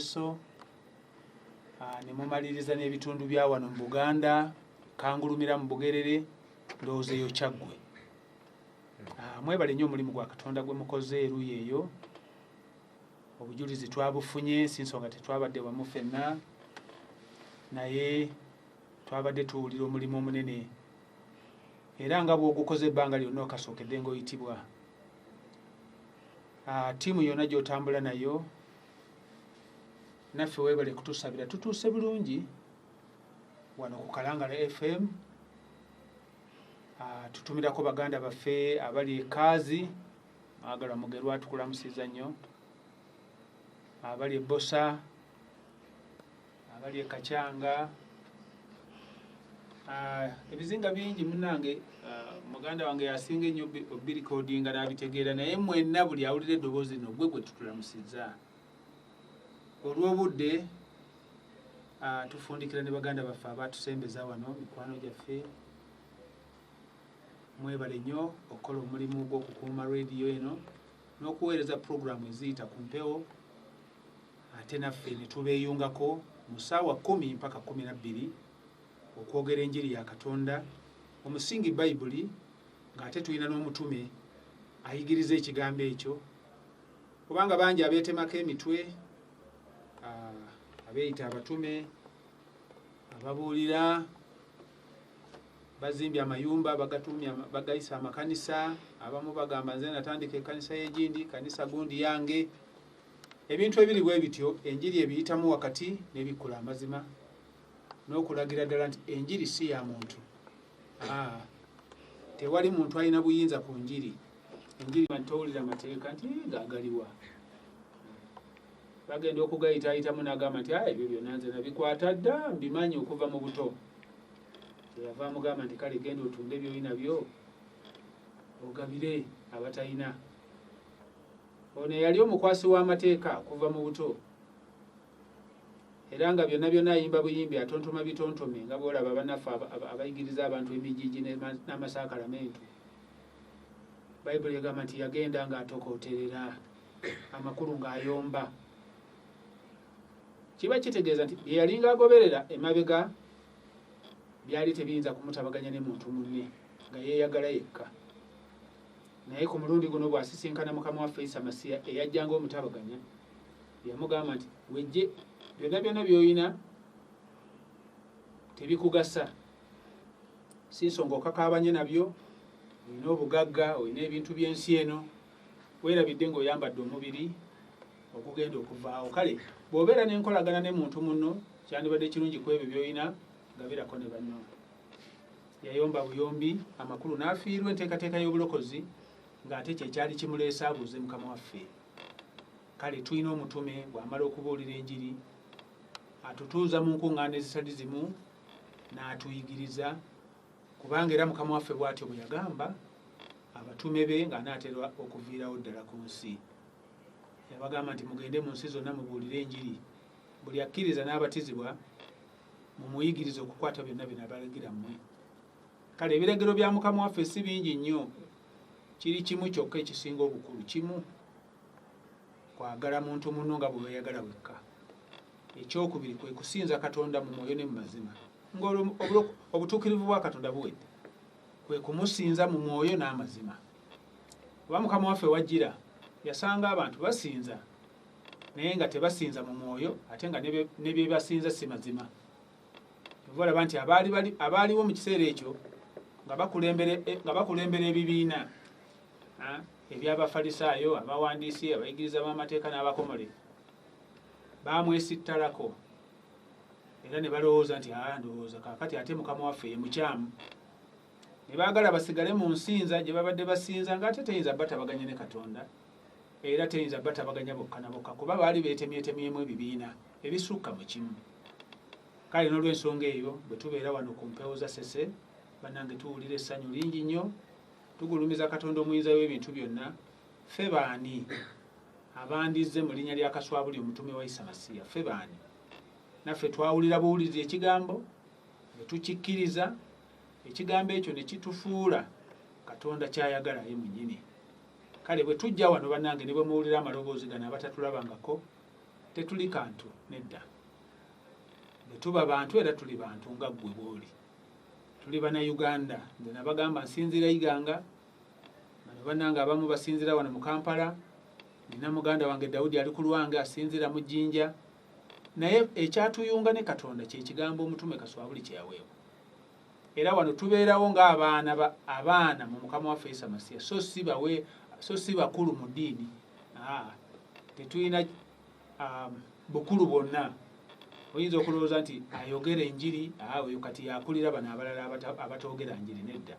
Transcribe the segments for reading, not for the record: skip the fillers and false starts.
so ne mumaliriza n'ebitundu bya wano mu Buganda kangulumira mu Bugerere ndowooza eyo Kyaggwe. Mwebale nnyo omulimu gwa Katonda gwe mukoze eruuyi eyo. Obujulizi twabufunye si nsonga tetwabadde wamu ffenna, naye twabadde tuwulira omulimu omunene era nga bw'ogukoze ebbanga lyonna okasookedde ng'oyitibwa. Ttiimu yonna gy'otambula nayo naffe weebale kutusabira tutuuse bulungi wano ku Kalangala FM. Tutumirako baganda baffe abali ekaazi, mwagala Mugerwa tukulamusiza nnyo, abali Bosa, abali Kachanga, ebizinga bingi munnange. Muganda wange yasinga ennyo obirikodinga n'abitegeera, naye mwenna buli awulira eddoboozi lino gwe tutulamusizza. Olw'obudde tufundikira ne baganda baffe abatusembeza wano, mikwano gyaffe. Mwebale nnyo okukola omulimu gw'okukuuma rediyo eno n'okuweereza puroguramu eziyita ku mpewo, ate naffe ne tubeeyungako mu ssaawa 10 mpaka 12 okwogera enjiri ya Katonda, omusingi Bayibuli, ng'ate tulina n'omutume ayigiriza ekigambo ekyo, kubanga bangi abeetemako emitwe, abeeyita abatume, ababuulira, bazimbye amayumba bagayisa amakanisa, abamu bagamba nze natandika ekkanisa y'egindi, kanisa gundi yange. Ebintu ebiri bwe bityo enjiri ebiyitamu wakati n'ebikkula amazima n'okulagira ddala nti enjiri si ya muntu. Tewali muntu alina buyinza ku njiri. Enjiri towulira mateeka nti gaagaliwa. Bagenda okugayitaayitamu n'agamba nti ebyo byonna nze nabikwata dda, mbimanyi okuva mu buto. Yava amugamba nti kale genda otunde by'olina byo ogabire abatalina. Ono yali omukwasi w'amateeka kuva mu buto, era nga byonna byonna ayimba buyimbi atontoma bitontome nga bw'olaba bannaffe abayigiriza abantu emijiji n'amasakalamentu. Bayibuli egamba nti yagenda ng'atokooterera, amakulu ng'ayomba. Kiba kitegeeza nti bye yalinga agoberera emabega byali tebiyinza kumutabaganya ne muntu munne, nga yeeyagala yekka. Naye ku mulundi guno bw'asisinkana mukama waffe Isa masiya eyajjanga omutabaganya, yamugamba nti wejje byonna byonna by'olina tebikugasa, si nsonga okakaabanye nabyo, olina obugagga, olina ebintu by'ensi eno, weerabidde ng'oyambadde omubiri okugenda okuvaawo. Kale bw'obeera n'enkolagana ne muntu munno, kyandibadde kirungi ku ebyo by'olina gabirako ne banno. Yayomba buyombi, amakulu n'afiirwa enteekateeka y'obulokozi, ng'ate kyekyali kimuleese abuuze mukama waffe. Kale tulina omutume bw'amala okubuulira enjiri atutuuza mu nkuŋŋaana ezitali zimu n'atuyigiriza, kubanga era mukama waffe bw'atyo bwe yagamba abatume be ng'anaatera okuviirawo ddala ku nsi. Yabagamba nti mugende mu nsi zonna mubuulire enjiri, buli akkiriza n'abatizibwa mumuyigirize okukwata byonna bye nabalagira mmwe. Kale ebiragiro bya mukama waffe si bingi nnyo, kiri kimu kyokka ekisinga obukulu, kimu: kwagala muntu munno nga bwe weeyagala wekka. Ekyokubiri kwe kusinza Katonda mu mwoyo ne mu mazima. Obutuukirivu bwa Katonda buwedde, kwe kumusinza mu mwoyo n'amazima. Oba mukama waffe wajjira yasanga abantu basinza naye nga tebasinza mu mwoyo, ate nga ne bye basinza si mazima. Olaba nti abaaliwo mu kiseera ekyo nga bakulembera ebibiina eby'Abafalisaayo, abawandiisi, abayigiriza b'amateeka n'abakomole, baamwesittalako era ne balowooza nti ndowooza kaakati ate mukama waffe ye mukyamu. Ne baagala basigale mu nsinza gye babadde basinza, ng'ate teyinza batabaganya ne Katonda, era teyinza batabaganya bokka na bokka, kuba baali beetemyetemyemu ebibiina ebisukka mu kimu. Kale n'olw'ensonga eyo bwe tubeera wano ku mpewo za Sese, bannange tuwulira essanyu lingi nnyo, tugulumiza Katonda omuyinza w'ebintu byonna. Ffe baani abandizze mu linnya lya Kaswabuli omutume wa Isa masiya? Ffe baani? Naffe twawulira buwulizi ekigambo ne tukikkiriza, ekigambo ekyo ne kitufuula Katonda ky'ayagala ye mwennyini. Kale bwe tujja wano bannange ne bwe muwulira amaloboozi gano abatatulabangako, tetuli kantu nedda. Bwe tuba bantu era tuli bantu nga ggwe bw'oli. Tuli Bannayuganda. Nze nabagamba nsinzira Iganga, bano bannange abamu basinzira wano mu Kampala, nina muganda wange Dawudi ali ku Lwange asinzira mu Jjinja, naye ekyatuyunga ne Katonda kye kigambo omutume Kaswabuli kye yaweebwa. Era wano tubeerawo ng'abaana mu Mukama waffe Yesu Masiya, so si bakulu mu ddiini. Tetulina bukulu bwonna. Oyinza okulowooza nti ayogera enjiri oyo kati yakulira bano abalala abatoogera njiri. Nedda,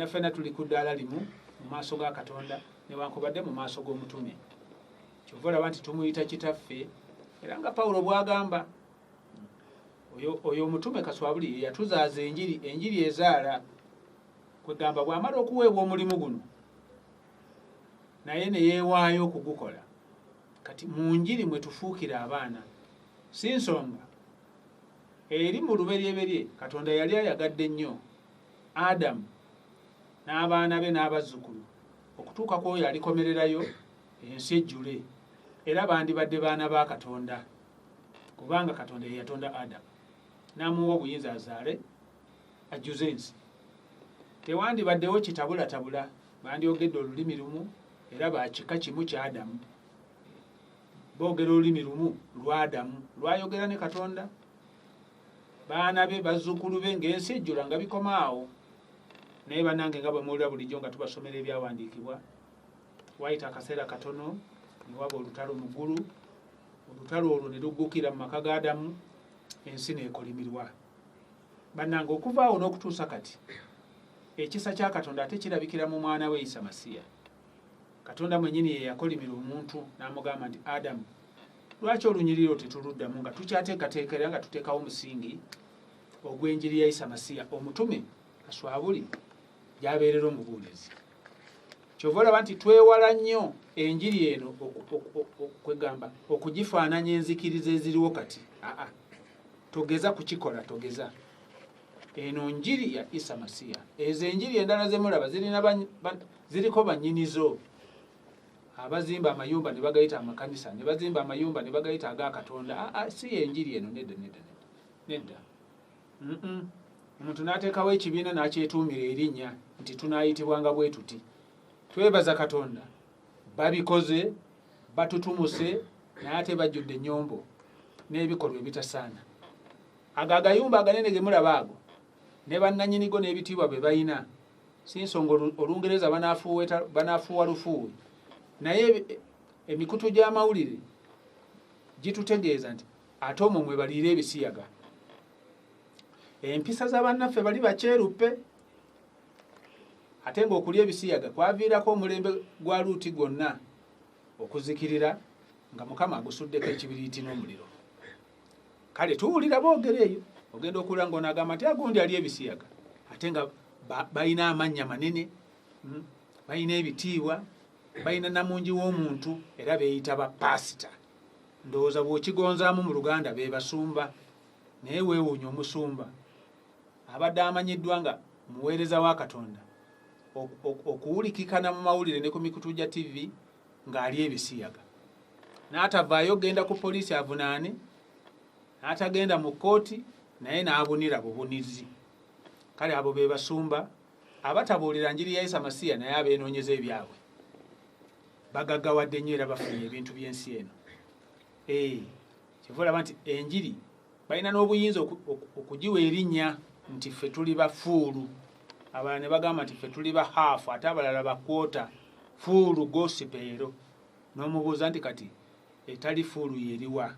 ffenna tuli ku ddaala limu mu maaso ga Katonda newankubadde mu maaso g'omutume. Kyova olaba nti tumuyita kitaffe, era nga Pawulo bw'agamba oyo omutume Kaswabuli ye yatuzaaza enjiri ezaala, kwegamba bw'amala okuweebwa omulimu guno naye ne yeewaayo okugukola. Kati mu njiri mwe tufuukira abaana, si nsonga eri mu luberyeberye Katonda yali ayagadde nnyo Adamu n'abaana be n'abazzukulu okutuuka ku oyo alikomererayo ensi ejjule, era bandibadde baana ba Katonda kubanga Katonda ye yatonda Adamu n'amuwa obuyinza azaale ajjuze ensi. Tewandibaddewo kitabulatabula, bandyogedde olulimi lumu era bakika kimu kya Adamu, boogera olulimi lumu lwa Adamu lwayogera ne Katonda. Baana be bazzukulu be ng'ensi ejjula nga bikoma awo. Naye bannange nga bamuwulira bulijjo nga tubasomera ebyawandiikibwa, wayita akaseera katono ne waba olutalo mu ggulu. Olutalo olwo ne luggukira mu maka ga Adamu, ensi n'ekolimirwa. Bannange okuva awo n'okutuusa kati ekisa kya Katonda ate kirabikira mu mwana we Isa Masiya. Katonda mwennyini ye yakolimira omuntu n'amugamba nti Adamu, lwaki olunyiriro tetuluddamu nga tukyateekateekera nga tuteekawo omusingi ogw'enjiri ya Isa Masiya, omutume Kaswabuli gy'abeerera omubuulizi. Kyova olaba nti twewala nnyo enjiri eno kwegamba okugifaananya enzikiriza eziriwo kati. Togeza kukikola, togeza. Eno njiri ya Isa Masiya. Ezo enjiri endala ze mulaba ziriko bannyinizo. Abazimba amayumba ne bagayita amakanisa, ne bazimba amayumba ne bagayita aga Katonda. Si enjiri eno, nedda. Omuntu n'ateekawo ekibiina n'akyetuumira erinnya nti tunaayitibwanga bwe tuti. Twebaza Katonda, babikoze, batutumuse, naye ate bajjudde ennyombo n'ebikolwa ebitasaana. Ago agayumba aganene ge mulaba ago ne bannannyinigo n'ebitiibwa bye balina, si nsonga Olungereza banaafuuwa lufuuwe, naye emikutu gy'amawulire gitutegeeza nti ate omwo mwe baliira ebisiyaga. Empisa za bannaffe bali bakyeruppe, ate ng'okulya ebisiyaga kwaviirako omulembe gwa Luuti gwonna okuzikirira nga Mukama agusuddeko ekibiriiti n'omuliro. Kale tuwulira boogera eyo, ogenda okulira ng'onaagamba nti agundi ali ebisiyaga, ate nga balina amannya manene, balina ebitiibwa, balina namungi w'omuntu, era beeyita bapasita. Ndowooza bw'okigonzaamu mu Luganda be basumba, naye weewuunya omusumba abadde amanyiddwa nga muweereza wa Katonda okuwulikikana mu mawulire ne ku mikutu gya TV ng'ali ebisiyaga, n'atavaayo genda ku poliisi avunaane, n'atagenda mu kkooti, naye n'abunira bubunizi. Kale abo be basumba abatabuulira njiri ya Isa Masiya naye abeenoonyeza ebyabwe, bagaggawadde nnyo era bafunye ebintu by'ensi eno. Kyova olaba nti enjiri balina n'obuyinza okugiwa erinnya nti ffe tuli bafuulu. Abalala ne bagamba nti ffe tuli bahaafu, ate abalala bakwota. Fuulu gosipeero. N'omubuuza nti kati etali fuulu yeriwa?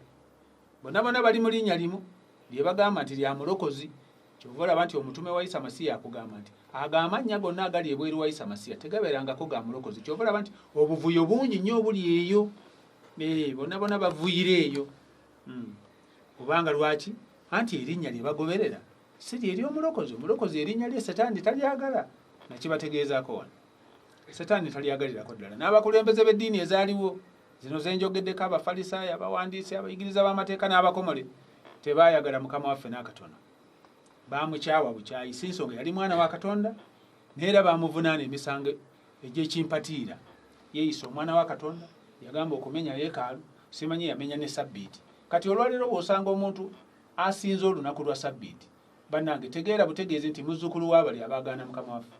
Bonna bonna bali mu linnya limu lye bagamba nti lya mulokozi. Kyova olaba nti omutume wa Isa Masiya akugamba nti amannya gonna agali ebweru wa Isa Masiya tegabeerangako ga mulokozi. Kyova olaba nti obuvuyo bungi nnyo obuli eyo. Bonna bonna bavuyire eyo. Kubanga lwaki? Anti erinnya lye bagoberera si lyeri omulokozi. Omulokozi erinnya lye Setaani talyagala. Nakibategeezaako wano. Setaani talyagalirako ddala. N'abakulembeze b'eddiini ezaaliwo zino zenjogeddeko, Abafalisaayo, abawandiisi, abayigiriza b'amateeka n'abakomole, tebaayagala Mukama waffe n'akatono. Baamukyawa bukyayi, si nsonga yali mwana wa Katonda, neera baamuvunaana emisango egy'ekimpatiira. Yeeyisa omwana wa Katonda, yagamba okumenya yeekaalu, simanyi yamenya ne sabbiiti. Kati olwaleero bw'osanga omuntu asinze olunaku lwa sabbiiti, bannange tegeera butegeezi nti muzzukulu w'abali abaagaana mukama waffe.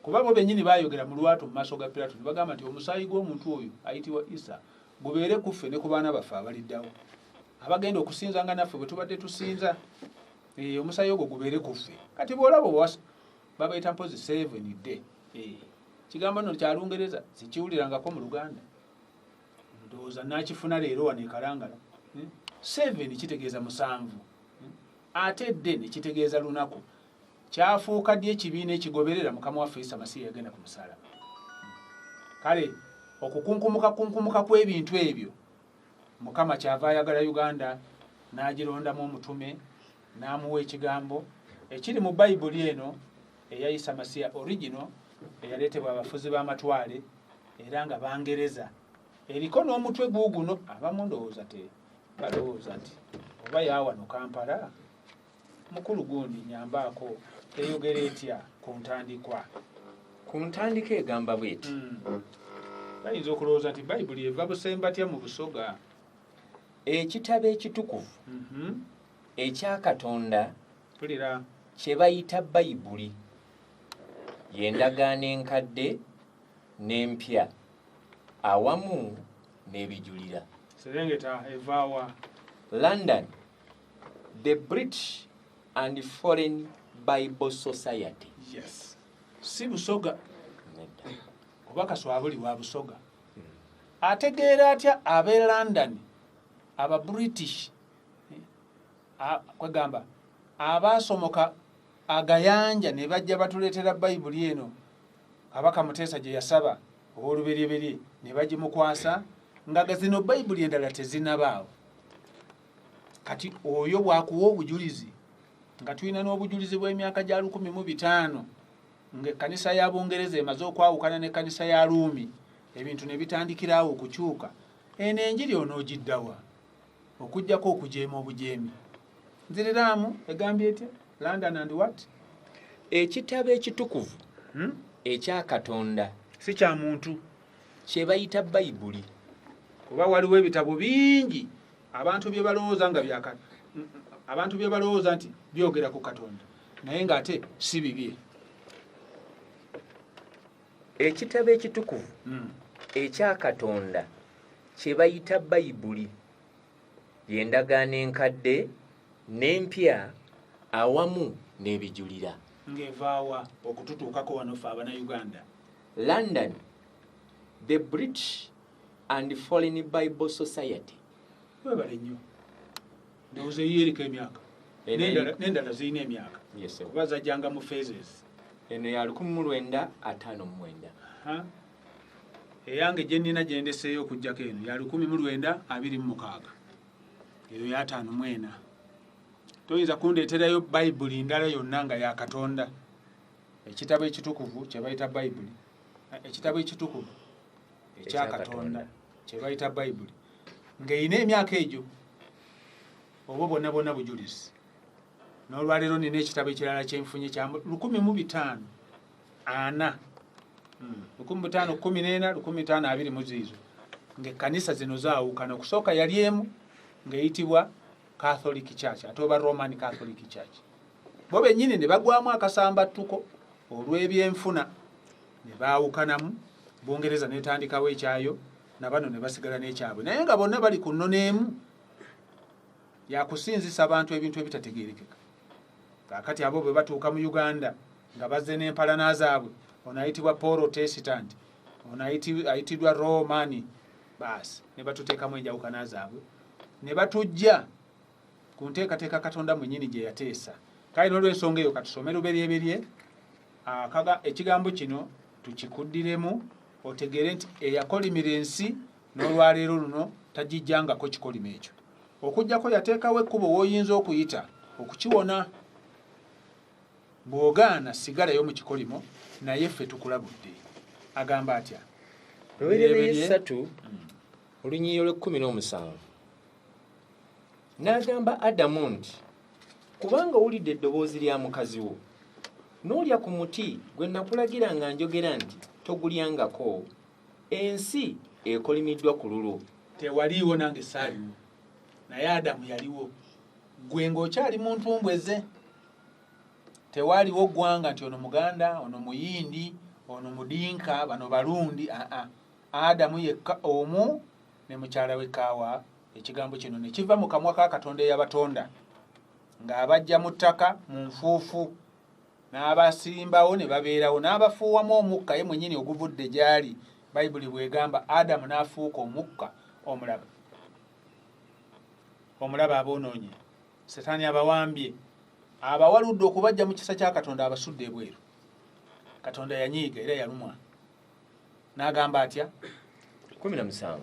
Kuba bo bennyini baayogera mu lwatu mu maaso ga Piraato ne bagamba nti omusaayi gw'omuntu oyo ayitibwa Isa gubeere ku ffe ne ku baana baffe abaliddawo, abagenda okusinzanga naffe bwe tubadde tusinza. Omusaayi ogwo gubeere ku ffe. Kati bw'olaba babayita mpozi 7 day. Kigambo nno kya Lungereza sikiwulirangako mu Luganda. Ndowooza nakifuna leero wano e Kalangala. 7 kitegeeza 7, ate dde ne kitegeeza lunaku. Kyafuuka ddi ekibiina ekigoberera mukama waffe Isa Masiya yagenda ku musaalaba. Kale okukunkumuka kw'ebintu ebyo Mukama kyava ayagala Uganda n'agirondamu omutume n'amuwa ekigambo ekiri mu Bayibuli eno eya Isa Masiya original eyaleetebwa abafuzi b'amatwale era nga Bangereza. Eriko n'omutwe guuguno abamu ndowooza balowooza nti oba yaawano Kampala mukulu gundi nyambaako eyogera etya ku ntandikwa. Ku ntandika egamba bw'eti. Bayinza okulowooza nti Bayibuli eva busembatya mu Busoga. Ekitabo ekitukuvu ekya Katonda Pulira kye bayita Bayibuli y'endagaano enkadde n'empya awamu n'ebijulira. Serengeta evaawa. London, the British and Foreign Bible Society. Yes. Si Busoga. Oba Kaswabuli wa Busoga. Ategeera atya ab'e London, aba British, kwegamba abaasomoka agayanja ne bajja batuleetera Bayibuli eno Kabaka Muteesa gye yasaba olw'oluberyeberye ne bagimukwasa nga zino Bayibuli endala tezinabaawo. Kati oyo bwakuwa obujulizi nga tulina n'obujulizi bw'emyaka gya 1500 ng'ekkanisa ya Bungereza emaze okwawukana n'ekkanisa ya Ruumi, ebintu ne bitandikirawo okukyuka. Eno enjiri onoogiddawa okuggyako okujeema obujeemi. Nziriramu egambye etya? London and what? Ekitabo ekitukuvu ekya Katonda si kya muntu, kye bayita Bayibuli. Kuba waliwo ebitabo bingi abantu bye balowooza nga abantu bye balowooza nti byogera ku Katonda naye ng'ate si bibye. Ekitabo ekitukuvu ekya Katonda kye bayita Bayibuli y'endagaano enkadde n'empya awamu n'ebijulira. Ng'evaawa okututuukako wano ffe Abannayuganda. London, the British and Foreign Bible Society. Webale nnyo. Ndowooza eyeriko emyaka n'endala zirina emyaka kuba zajjanga mu phases. Eno ya 1959. Eyange gye nnina gye ndeseeyo okuggyako eno ya 1926. Eyo ya 54. Toyinza kundeeterayo Bayibuli ndala yonna nga ya Katonda. Ekitabo ekitukuvu kye bayita Bayibuli. Ekitabo ekitukuvu ekya Katonda kye bayita Bayibuli ng'erina emyaka egyo oba bonna bujulizi. N'olwaleero nina ekitabo ekirala kyenfunye kya 1540. 1514, 1520 mu ziizo ng'ekkanisa zino zaawukana. Okusooka yali emu ng'eyitibwa Catholic Church ate oba Roman Catholic Church. Bo bennyini ne bagwamu akasambattuko olw'ebyenfuna ne baawukanamu. Bungereza n'etandikawo ekyayo na bano ne basigala n'ekyabwe naye nga bonna bali ku nnono emu yakusinzisa abantu ebintu ebitategeerekeka. Kaakati abo bwe batuuka mu Uganda nga bazze n'empalana zaabwe, ono ayitibwa Protestant, ono ayitibwa Roman, baasi ne batuteekamu enjawukana zaabwe ne batujja ku nteekateeka Katonda mwennyini gye yateesa. Kale n'olw'ensonga eyo katusome luberyeberye ekigambo kino tukikuddiremu otegeere nti eyakolimira ensi n'olwaleero luno tagijjangako kikolimo ekyo. Okuggyako yateekawo ekkubo w'oyinza okuyita okukiwona. Bw'ogaana sigalayo mu kikolimo naye ffe tukulabudde. Agamba atya? Luberyeberye 3 olunyiiyo lw'17. N'agamba Adamu nti kubanga owulidde eddoboozi lya mukazi wo n'olya ku muti gwe nakulagira nga njogera nti togulyangako, ensi ekolimiddwa ku lulwo tewaliiwo nange saaliwo naye Adamu yaliwo gwe ng'okyali mu ntumbwe ze tewaliwo ggwanga nti ono Muganda ono Muyindi ono Mudinka bano Balundi Adamu yekka omu ne mukyala we Kaawa ekigambo kino ne kiva mu kamwa ka Katonda eyabatonda ng'abajja mu ttaka mu nfuufu n'abasimbawo ne babeerawo n'abafuuwamu omukka ye mwennyini oguvudde gy'ali Bayibuli bw'egamba Adamu n'afuuka omukka omulaba aboonoonye Setaani abawambye abawaludde okubajja mu kisa kya Katonda abasudde ebweru Katonda yanyiiga era yalumwa n'agamba atya 17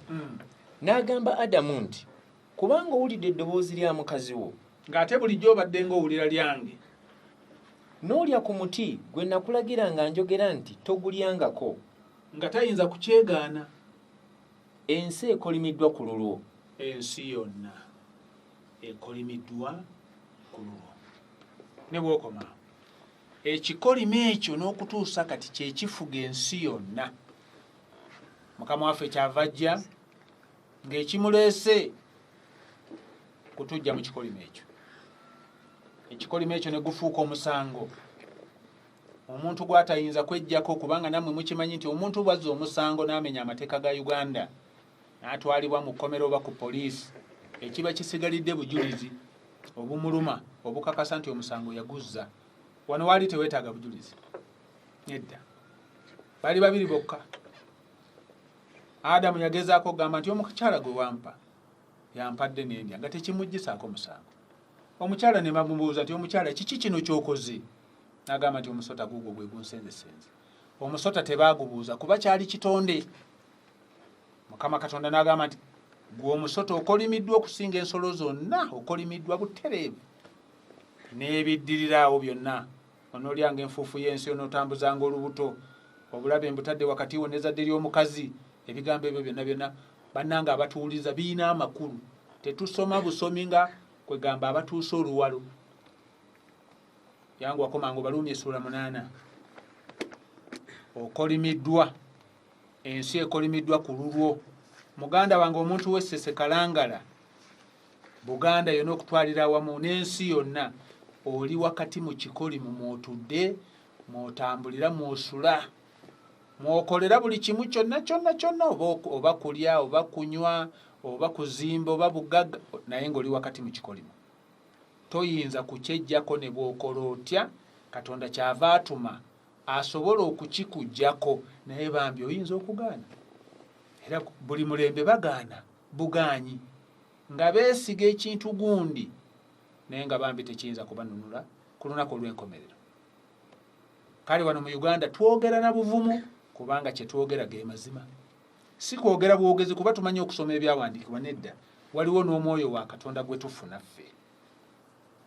n'agamba Adamu nti kubanga owulidde eddoboozi lya mukazi wo ng'ate bulijjo obadde ng'owulira lyange n'olya ku muti gwe nakulagira nga njogera nti togulyangako nga tayinza kukyegaana ensi ekolimiddwa ku lulwo ensi yonna ekolimiddwa ku lulwo ne bw'okoma ekikolimo ekyo n'okutuusa kati kye kifuga ensi yonna Mukama waffe kyava ajja ng'ekimuleese kutujja mu kikolimo ekyo ekikolimo ekyo ne gufuuka omusango omuntu gw'atayinza kwejjako kubanga nammwe mukimanyi nti omuntu bwazza omusango n'amenya amateeka ga Uganda n'atwalibwa mu kkomera oba ku poliisi ekiba kisigalidde bujulizi obumuluma obukakasa nti omusango yaguzza wano waali teweetaaga bujulizi nedda bali babiri bokka Adamu yagezaako okugamba nti omukyala gwe wampa yampadde n'endya nga tekimuggisaako musango omukyala ne bamubuuza nti omukyala kiki kino ky'okoze n'agamba nti omusota guugwo gwe gunsenzesenze omusota tebaagubuuza kuba kyali kitonde Mukama Katonda n'agamba nti gwe omusota okolimiddwa okusinga ensolo zonna okolimiddwa butereevu n'ebiddiriraawo byonna onoolyanga enfuufu y'ensi onootambuzanga olubuto obulabe mbutadde wakati wo n'ezzadde ly'omukazi ebigambo ebyo byonna bannanga abatuwuliza biina amakulu tetusoma busomi nga kwegamba abatuusa oluwalo yangu wakomango Baluumi essula 8 okolimiddwa ensi ekolimiddwa ku lulwo muganda wange omuntu w'essese kalangala Buganda yonna okutwalira awamu n'ensi yonna oli wakati mu kikolimo mwotudde mwotambulira mwosula mwokolera buli kimu kyonna oba kulya oba kunywa oba kuzimba oba bugagga naye ng'oli wakati mu kikolimo toyinza kukyejjako ne bw'okola otya Katonda kyava atuma asobola okukikuggyako naye bambi oyinza okugaana era buli mulembe bagaana bugaanyi nga beesiga ekintu gundi naye nga bambi tekiyinza kubanunula ku lunaku olw'enkomerero kale wano mu Uganda twogera na buvumu kubanga kye twogera ge mazima si kwogera bwogezi kuba tumanyi okusoma ebyawandiikibwa nedda waliwo n'omwoyo wa Katonda gwe tufuna ffe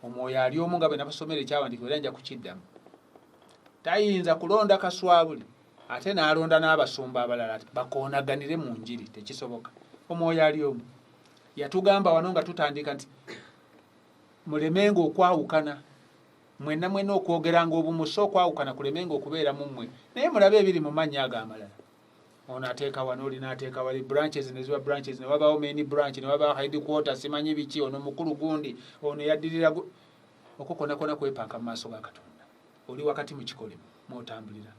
omwoyo ali omu nga bwe nabasomera ekyawandiikibwa era nja kukiddamu tayinza kulonda kaswabuli ate n'alonda n'abasumba abalala bakoonaganire mu njiri tekisoboka omwoyo ali omu yatugamba wano nga tutandika nti mulemenga okwawukana mwenna okwogeranga obumuso okwawukana kulemenga okubeera mu mmwe naye mulabe ebiri mu mannya ag'amalala ono ateeka wano oli n'ateeka wali branches ne ziba branches ne wabaawo main branch ne wabaawo headquarter simanyi biki ono mukulu gundi ono yaddirira okukonakona kwepanka mu maaso ga Katonda oli wakati mu kikolimo mwotambulira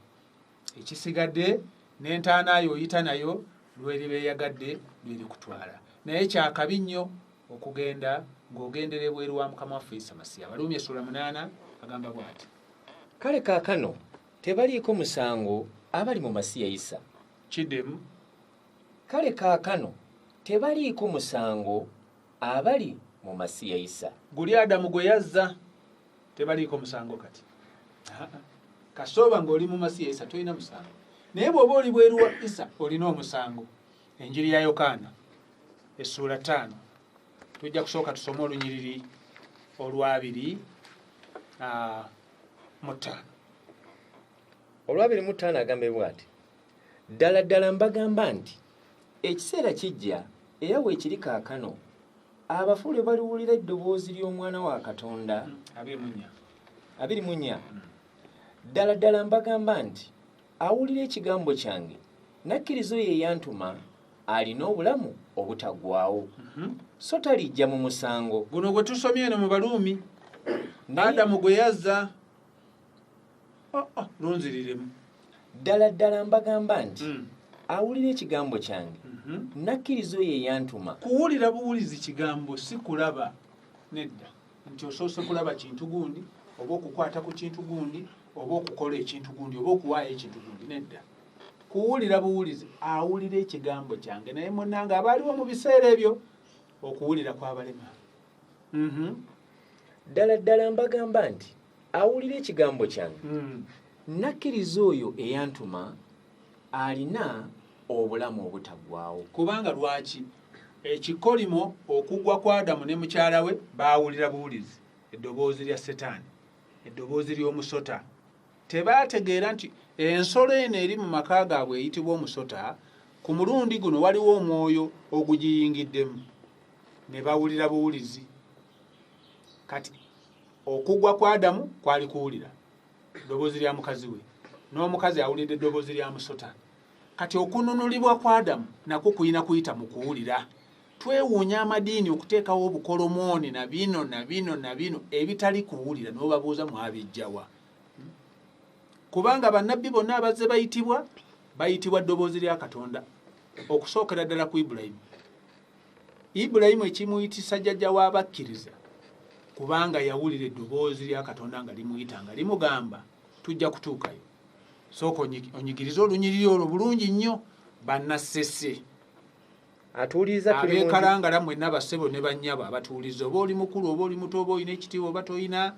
ekisigadde n'entaana ayo oyita nayo lweri beeyagadde lweri kutwala naye kyakabi nnyo okugenda ng'ogendera ebweru wa Mukama waffe Isa Masiya Baluumi essula 8 agamba bw'ati kale kaakano tebaliiko musango abali mu Masiya Isa kiddemu kale kaakano tebaliiko musango abali mu Masiya Isa guli Adamu gwe yazza tebaliiko musango kati kasooba ng'oli mu Masiya Isa tolina musango naye bw'oba oli bweru wa Isa olina omusango enjiri ya Yokaana essula 5 tujja kusooka tusome olunyiriri olwabiri mu 5 olwabiri mu 5 agambe bw'ati ddala ddala mbagamba nti ekiseera kijja era weekiri kaakano abafuule baliwulira eddoboozi ly'omwana wa Katonda 24 ddala ddala mbagamba nti awulira ekigambo kyange nakkiriza oyo eyantuma alina obulamu obutaggwaawo so talijja mu musango. Guno gwe tusomye eno mu Baluumi. Adamu gwe yazza. Lunziriremu. Ddala ddala mbagamba nti awulira ekigambo kyange nakkiriza oyo eyantuma. Kuwulira buwulizi kigambo si kulaba nedda nti osoose kulaba kintu gundi oba okukwata ku kintu gundi oba okukola ekintu gundi oba okuwaayo ekintu gundi nedda. Kuwulira buwulizi awulira ekigambo kyange naye munnange abaaliwo mu biseera ebyo okuwulira kwabalema. Ddala ddala mbagamba nti awulira ekigambo kyange nakkiriza oyo eyantuma alina obulamu obutaggwaawo. Kubanga lwaki ekikolimo okugwa kwa Adamu ne mukyala we baawulira buwulizi eddoboozi lya Setaani, eddoboozi ly'omusota. Tebaategeera nti ensolo eno eri mu maka gaabwe eyitibwa omusota, ku mulundi guno waliwo omwoyo ogugiyingiddemu. Ne bawulira buwulizi. Kati okugwa kwa Adamu kwali kuwulira eddoboozi lya mukazi we, n'omukazi awulidde eddoboozi lya musota. Kati okununulibwa kwa Adamu nakwo kuyina kuyita mu kuwulira. Twewuunya amadiini okuteekawo obukolomooni na bino ebitali kuwulira n'obabuuza mwabijjawa. Kubanga bannabbi bonna abazze bayitibwa ddoboozi lya Katonda okusookera ddala ku Ibulayimu. Ibulayimu ekimuyitisa jjajja w'abakkiriza kubanga yawulira eddoboozi lya Katonda nga limuyita nga limugamba tujja kutuukayo. Sooka onyigiriza olunyiriri olwo bulungi nnyo. Bannassese atuuliza abeekalangala mwenna bassebo ne bannyabo abatuuliza, oba oli mukulu oba oli muto oba olina ekitiibwa oba toyina,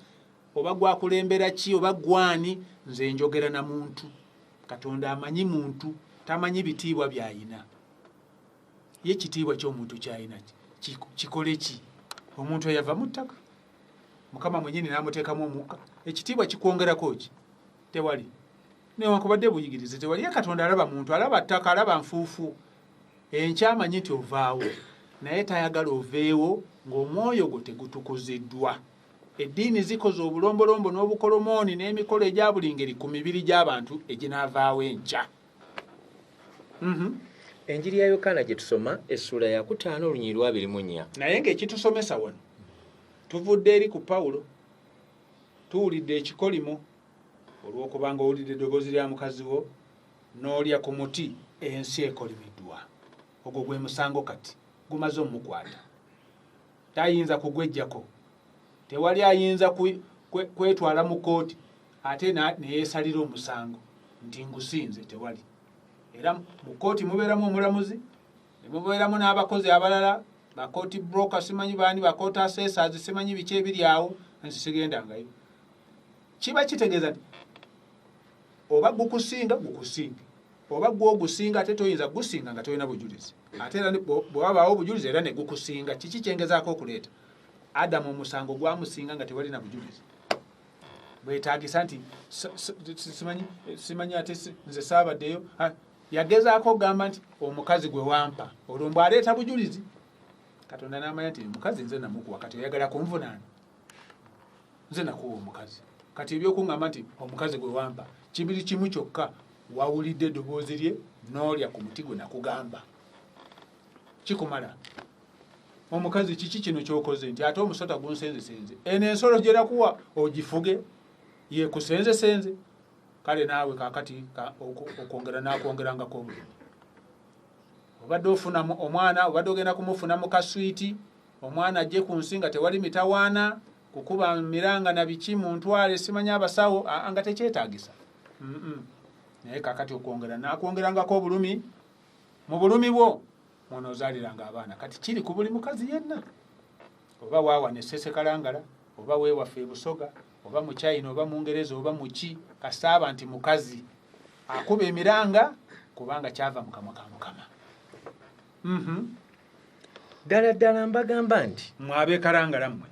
oba gwakulembera ki oba gwani, nze njogera na muntu. Katonda amanyi muntu, tamanyi bitiibwa by'ayina. Ye ekitiibwa ky'omuntu ky'ayina kikole ki? Omuntu eyava mu ttaka Mukama mwennyini n'amuteekamu omukka, ekitiibwa kikwongerako ki? Tewali. Newankubadde buyigirize tewali. Ye Katonda alaba muntu, alaba ttaka, alaba nfuufu. Enkyamanyi nti ovaawo naye tayagala oveewo ng'omwoyo gwo tegutukuziddwa. Eddiini zikoze obulombolombo n'obukolomooni n'emikolo egya buli ngeri ku mibiri gy'abantu eginaavaawo enkya. Enjiri ya Yokaana gye tusoma essula ya 5 olunyiriri lwa 24. Naye ng'ekitusomesa wano tuvudde eri ku Pawulo, tuwulidde ekikolimo olw'okubanga owulidde eddoboozi lya mukazi wo n'olya ku muti, ensi ekolimiddwa. Ogwo gwe musango kati gumaze omukwata. Tayinza kugwejjako. Tewali ayinza kwetwala mu kooti ate neyeesalira omusango nti ngusinze. Tewali. Era mu kooti mubeeramu omulamuzi, ne mubeeramu n'abakozi abalala, bakooti broker simanyi baani, bakooti assessors simanyi biki ebiri awo, nsi sigendangayo. Kiba kitegeeza nti oba gukusinga gukusinga, oba gwogusinga ate toyinza gusinga nga tolina bujulizi. Ate era bw'wabaawo obujulizi era ne gukusinga, kiki kyengezaako okuleeta? Adamu omusango gwamusinga nga tewali na bujulizi. Bwetaagisa nti simanyi ate nze saabaddeyo. Yagezaako okugamba nti omukazi gwe wampa, olwo mbw aleeta bujulizi. Katonda n'amanya nti omukazi nze namukuwa, kati oyagala kunvunaana. Nze nakuwa omukazi. Kati ebyokuŋŋamba nti omukazi gwe wampa kibiri kimu kyokka, wawulidde eddoboozi lye n'olya ku muti gwe nakugamba. Kikumala. Omukazi kiki kino ky'okoze nti ate omusota gunsenzesenze? Eno ensolo gye nakuwa ogifuge, yeekusenzesenze. Kale naawe kaakati okwongera n'akwongerangako obulumi. Obadde ofunamu omwana, obadde ogenda kumufuna mu kaswiti, omwana ajje ku nsi nga tewali mitawaana, kukuba miranga na biki mu ntwale simanyi abasawo, nga tekyetaagisa. Naye kaakati okwongera n'akwongerangako obulumi. Mu bulumi bwo mw'onoozaaliranga abaana. Kati kiri ku buli mukazi yenna. Oba waawa ne Ssesekalangala, oba weewaffe e Busoga, oba mu China, oba mu Ngereza, oba mu ki, kasaaba nti mukazi akuba emiranga kubanga kyava mu kamwa ka Mukama. Ddala ddala mbagamba nti Mwabeekalangala mmwe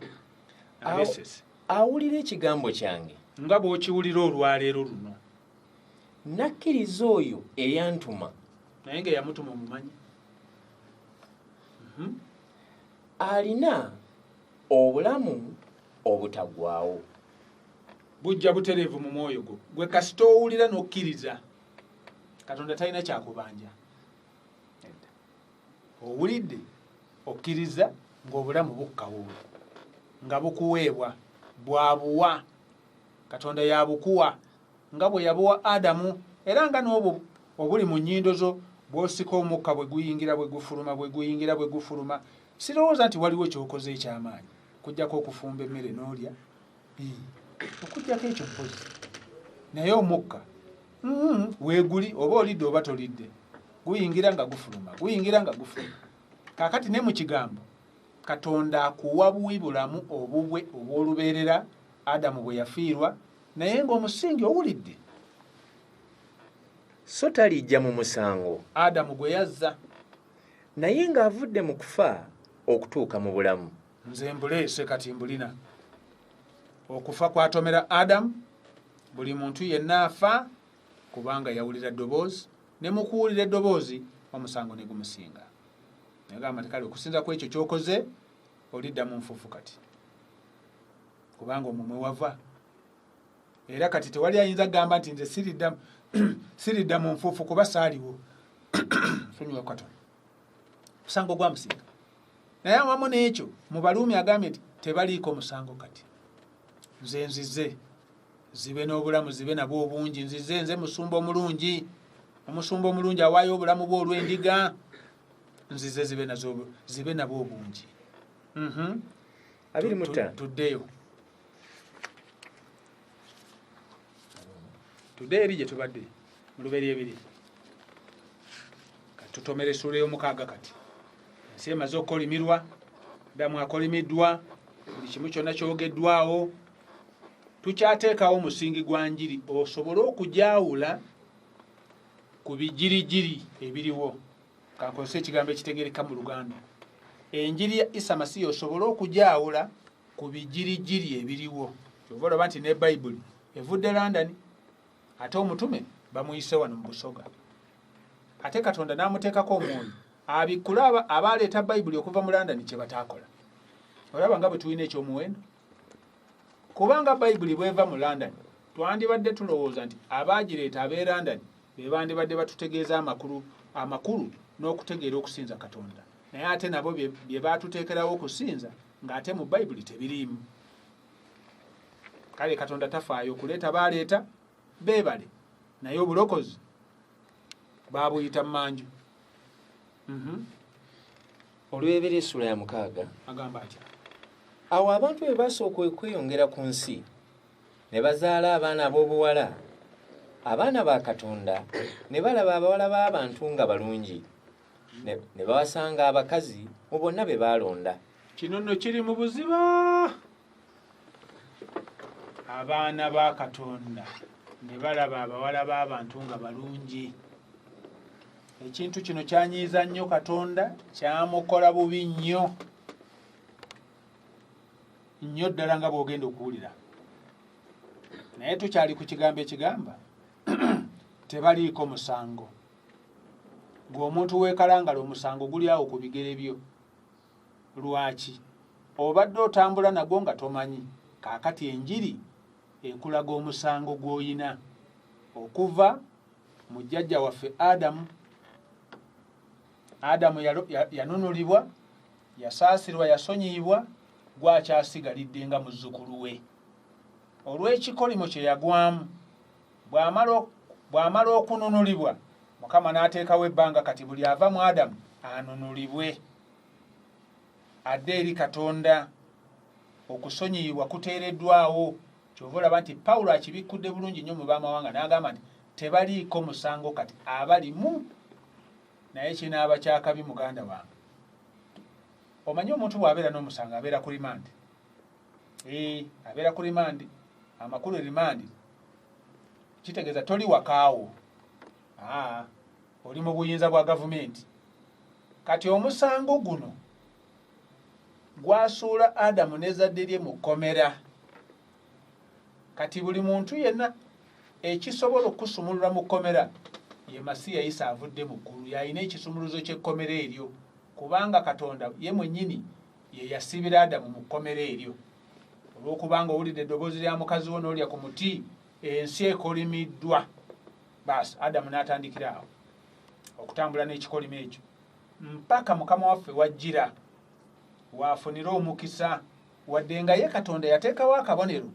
abesese, awulira ekigambo kyange nga bw'okiwulira olwaleero luno, nakkiriza oyo eyantuma, naye nga yamutuma omumanyi, alina obulamu obutaggwaawo. Bujja butereevu mu mwoyo gwo. Gwe kasita owulira n'okkiriza, Katonda talina kyakubanja. owulidde okkiriza ng'obulamu bukkawo nga bukuweebwa bwabuwa Katonda yabukuwa nga bwe yabuwa Adamu era nga n'obwo obuli mu nnyindo zo bw'osika omukka bwe guyingira bwe gufuluma bwe guyingira bwe gufuluma sirowooza nti waliwo ekyokoze eky'amaanyi okuggyako okufumba emmere n'olya okuggyako ekyo mpozi naye omukka weeguli oba olidde oba tolidde guyingira nga gufuluma guyingira nga gufuluma kaakati ne mu kigambo Katonda akuwa buwi bulamu obubwe obw'olubeerera Adamu bwe yafiirwa naye ng'omusingi owulidde so talijja mu musango Adamu gwe yazza naye ng'avudde mu kufa okutuuka mu bulamu nze mbuleese kati mbulina okufa kwatomera Adamu buli muntu yenna afa kubanga yawulira eddoboozi ne mu kuwulira eddoboozi omusango ne gumusinga nagamba nti kale okusinza ku ekyo ky'okoze olidda mu nfuufu kati kubanga omwo mwe wava era kati tewali ayinza kugamba nti nze siridda mu nfuufu kuba saaliwo nsonyiwa Katonda musango gwamusinga naye awamu n'ekyo mu Baluumi agambye nti tebaliiko musango kati nze nzize zibe n'obulamu zibe nabwo obungi nzize nze musumba omulungi omusumba omulungi awaayo obulamu bwe olw'endiga nzize zibe nabwo obungi tuddeyo eri gye tubadde mu Lubereberye katutomera essula y'omukaaga kati ensi emaze okukolimirwa Adamu akolimiddwa buli kimu kyonna kyogeddwawo tukyateekawo omusingi gwa njiri osobole okujawula ku bijirijiri ebiriwo kankozesa ekigambo ekitegereka mu Luganda enjiri ya Isa Masiya osobole okujawula ku bijirijiri ebiriwo kyova olaba nti ne Bayibuli evudde London ate omutume bamuyise wano mu Busoga ate Katonda n'amuteekako omwoyo abikkula abaleeta Bayibuli okuva mu London kye bataakola olaba nga bwe tulina ekyomuwendo kubanga Bayibuli bweva mu London twandibadde tulowooza nti abaagireeta ab'e London be bandibadde batutegeeza amakulu n'okutegeera okusinza Katonda naye ate nabo bye baatuteekerawo okusinza ng'ate mu Bayibuli tebiriimu kale Katonda tafaayo okuleeta baaleeta beebale naye obulokozi baabuyita mu manju Olubereberye essula ya 6 agamba atya awo abantu bwe basooka okweyongera ku nsi ne bazaala abaana ab'obuwala abaana ba Katonda ne balaba abawala b'abantu nga balungi ne bawasanga abakazi mu bonna be baalonda kino nno kiri mu buziba abaana ba Katonda ne balaba abawala b'abantu nga balungi ekintu kino kyanyiiza nnyo Katonda kyamukola bubi nnyo ddala nga bw'ogenda okuwulira naye tukyali ku kigambo ekigamba tebaliiko musango ng'omuntu weekalangala omusango guli awo ku bigere byo lwaki obadde otambula nagwo nga tomanyi kaakati enjiri ekulaga omusango gw'oyina okuva mu jjajja waffe Adamu yanunulibwa yasaasirwa yasonyiyibwa gwakyasigalidde nga muzzukulu we olw'ekikolimo kye yagwamu bw'amala okununulibwa Mukama n'ateekawo ebbanga kati buli ava mu Adamu anunulibwe adde eri Katonda okusonyiyibwa kuteereddwawo kyova olaba nti Pawulo akibikkudde bulungi nnyo mu baamawanga n'agamba nti tebaliiko musango kati abalimu naye kinaaba kyakabi muganda wange omanyi omuntu bw'abeera n'omusango abeera ku rimandi abeera ku rimandi amakulu rimandi kitegeeza toli wakaawo oli mu buyinza bwa gavumenti kati omusango guno gwasuula Adamu n'ezzadde lye mu kkomera kati buli muntu yenna ekisobola okusumulula mu kkomera ye masiya Isa avudde mu ggulu yalina ekisumuluzo ky'ekkomera eryo kubanga Katonda ye mwennyini ye yasibira Adamu mu kkomera eryo olw'okubanga owulidde eddoboozi lya mukazi wo n'olya ku muti ensi ekolimiddwa baasi Adamu n'atandikira awo okutambula n'ekikolimo ekyo mpaka mukama waffe wajjira waafunira omukisa wadde nga ye Katonda yateekawo akabonero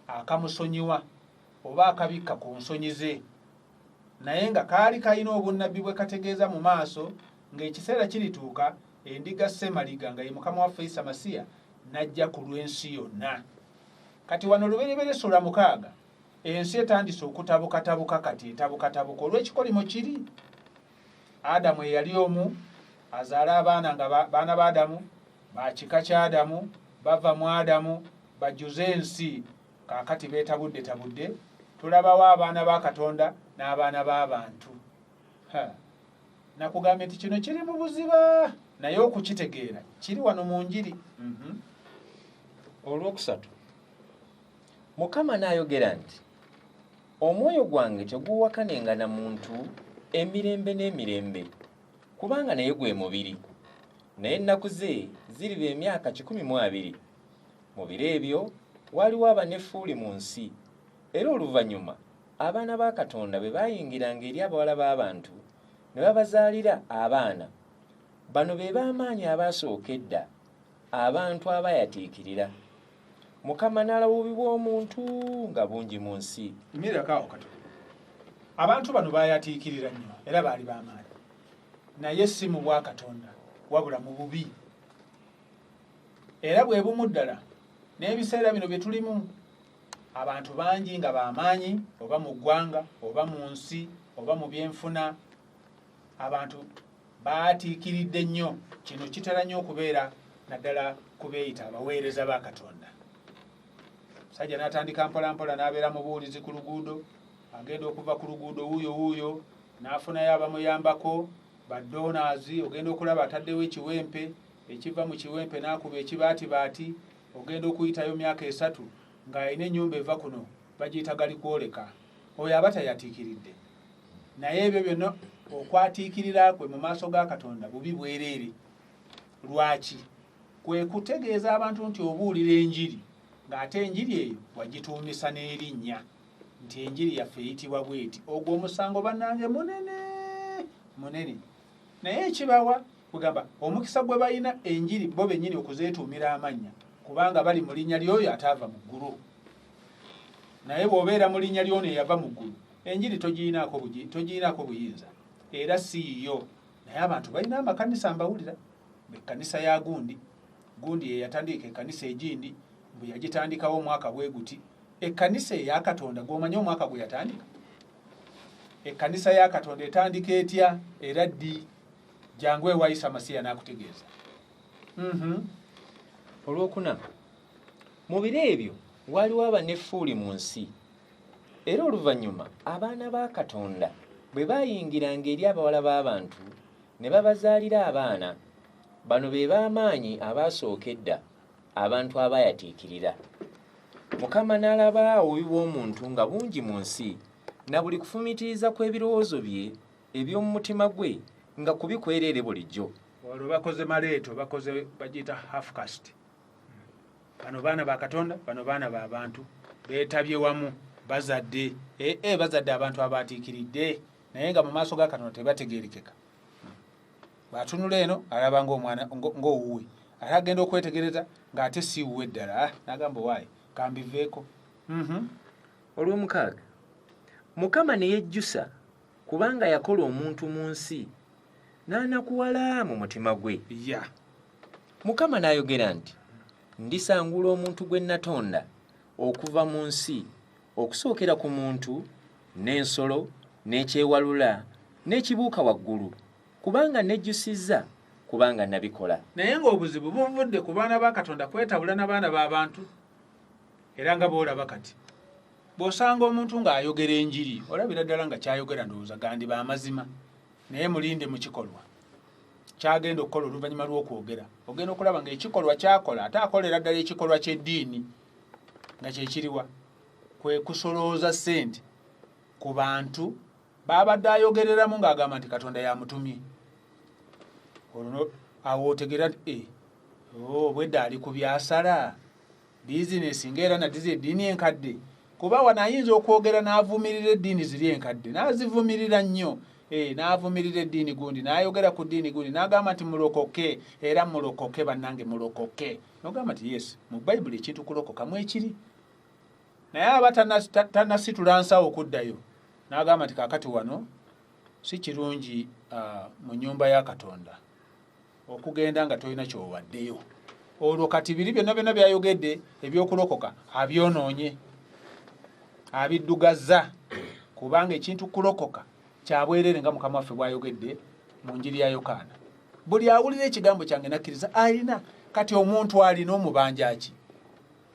akamusonyiwa oba akabikka ku nsonyi ze, naye nga kaali kalina obunnabbi bwe kategeeza mu maaso ng'ekiseera kirituuka endiga Ssemaliga nga ye mukama waffe Isa masiya najja ku lw'ensi yonna. Kati wano luberebere sula 6 ensi etandise okutabukatabuka, kati etabukatabuka olw'ekikolimo kiri. Adamu eyali omu azaala abaana nga baana ba Adamu, bakika kya Adamu, bava mu Adamu bajjuze ensi. Kaakati beetabudde tulabawo abaana ba Katonda n'abaana b'abantu. Nakugambye nti kino kiri mu buziba naye okukitegeera kiri wano mu njiri. Olwokusatu, Mukama n'ayogera nti omwoyo gwange teguwakanenga na muntu emirembe n'emirembe, kubanga naye gwe mubiri, naye ennaku ze ziriba emyaka 120. Mu biro ebyo waliwo abanefuuli mu nsi, era oluvannyuma abaana ba Katonda bwe baayingiranga eri abawala b'abantu ne babazaalira abaana. Bano be b'amaanyi abaasooka edda, abantu abayatiikirira. Mukama n'alaba obubi bw'omuntu nga bungi mu nsi. Mirakaawo katono. Abantu bano baayatiikirira nnyo era baali b'amaanyi, naye si mu bwa Katonda wabula mu bubi. Era bwe bumu ddala n'ebiseera bino bye tulimu, abantu bangi nga b'amaanyi oba mu ggwanga oba mu nsi oba mu byenfuna, abantu baatiikiridde nnyo. Kino kitera nnyo okubeera naddala kubeeyita abaweereza ba Katonda. Sajja n'atandika mpolampola n'abeera mubuulizi ku luguudo, agenda okuva ku luguudo wuuyo n'afunayo abamuyambako badonaazi. Ogenda okulaba ataddewo ekiwempe, ekiva mu kiwempe n'akuba ekibaatibaati. Ogenda okuyitayo myaka 3 ng'alina ennyumba eva kuno bagiyita gali kwoleka. Oyo aba tayatiikiridde. Naye ebyo byonna okwatiikirira kwe mu maaso ga Katonda bubi bwereere. Lwaki? Kwe kutegeeza abantu nti obuulira enjiri ng'ate enjiri eyo wagituumisa n'erinnya nti enjiri yaffe eyitibwa bweti. Ogwo omusango bannange munene. Naye ekibawa kugamba omukisa gwe balina enjiri bo bennyini okuzeetuumira amannya, kubanga bali mu linnya ly'oyo ataava mu ggulu. Naye bw'obeera mu linnya ly'ono eyava mu ggulu, enjiri togiinaako buyinza era si yo. Naye abantu balina amakanisa mbawulira, ekkanisa ya gundi ye yatandika ekkanisa egindi bwe yagitandikawo omwaka bwe guti. Ekkanisa eya Katonda gw'omanyi omwaka gwe yatandika? Ekkanisa ya Katonda etandika etya era ddi? Jangu ewa Isa masiya n'akutegeeza. Olwokuna, mu biro ebyo waliwo abanefuuli mu nsi, era oluvannyuma abaana ba Katonda bwe baayingiranga eri abawala b'abantu ne babazaalira abaana. Bano be b'amaanyi abaasooka edda, abantu abayatiikirira. Mukama n'alaba obubi bw'omuntu nga bungi mu nsi, na buli kufumitiriza kw'ebirowoozo bye eby'omu mutima gwe nga kubikwereere bulijjo. Olwo bakoze maleeto, bakoze bagiyita half caste. Bano baana ba Katonda, bano baana ba bantu, beetabye wamu, bazadde bazadde abantu abaatiikiridde, naye nga mu maaso ga Katonda tebategeerekeka. Bw'atunula eno alaba ng'omwana ng'owuwe, ate agenda okwetegereza ng'ate si wuwe ddala. N'agamba waayi kambiveeko. Olw'omukaaga, Mukama ne yejjusa kubanga yakola omuntu mu nsi n'anakuwala mu mutima gwe. Mukama n'ayogera nti ndisangula omuntu gwe natonda okuva mu nsi, okusookera ku muntu n'ensolo n'ekyewalula n'ekibuuka waggulu, kubanga nejjusizza kubanga nabikola. Naye ng'obuzibu buvudde ku baana ba Katonda kwetabula n'abaana b'abantu. Era nga bw'olaba kati bw'osanga omuntu ng'ayogera enjiri, olabira ddala nga kyayogera ndowooza gandi b'amazima, naye mulinde mu kikolwa kyagenda okukola oluvannyuma lw'okwogera. Ogenda okulaba ng'ekikolwa ky'akola ate akolera ddala ekikolwa ky'eddiini nga kye kiriwa? Kwe kusolooza ssente ku bantu babadde ayogereramu ng'agamba nti Katonda yamutumye. Olwo awo otegera nti obwedda ali ku byasala bizinesi ng'era nadize eddiini enkadde, kuba wano ayinza okwogera n'avumirira eddiini ziri enkadde, n'azivumirira nnyo n'avumirira eddiini gundi n'ayogera ku ddiini gundi n'agamba nti mulokoke era mulokoke bannange mulokoke n'ogamba nti yes mu bayibuli ekintu kulokokamu ekiri naye aba tannasitula nsawo okuddayo n'agamba nti kaakati wano si kirungi mu nnyumba ya Katonda okugenda nga tolina kyowaddeyo olwo kati biri byonna byonna byayogedde ebyokulokoka abyonoonye abiddugazza kubanga ekintu kulokoka kyabwerere nga Mukama waffe bw'ayogedde mu njiri ya Yokaana. Buli awulira ekigambo kyange nakkiriza alina. Kati omuntu alina omubanja ki?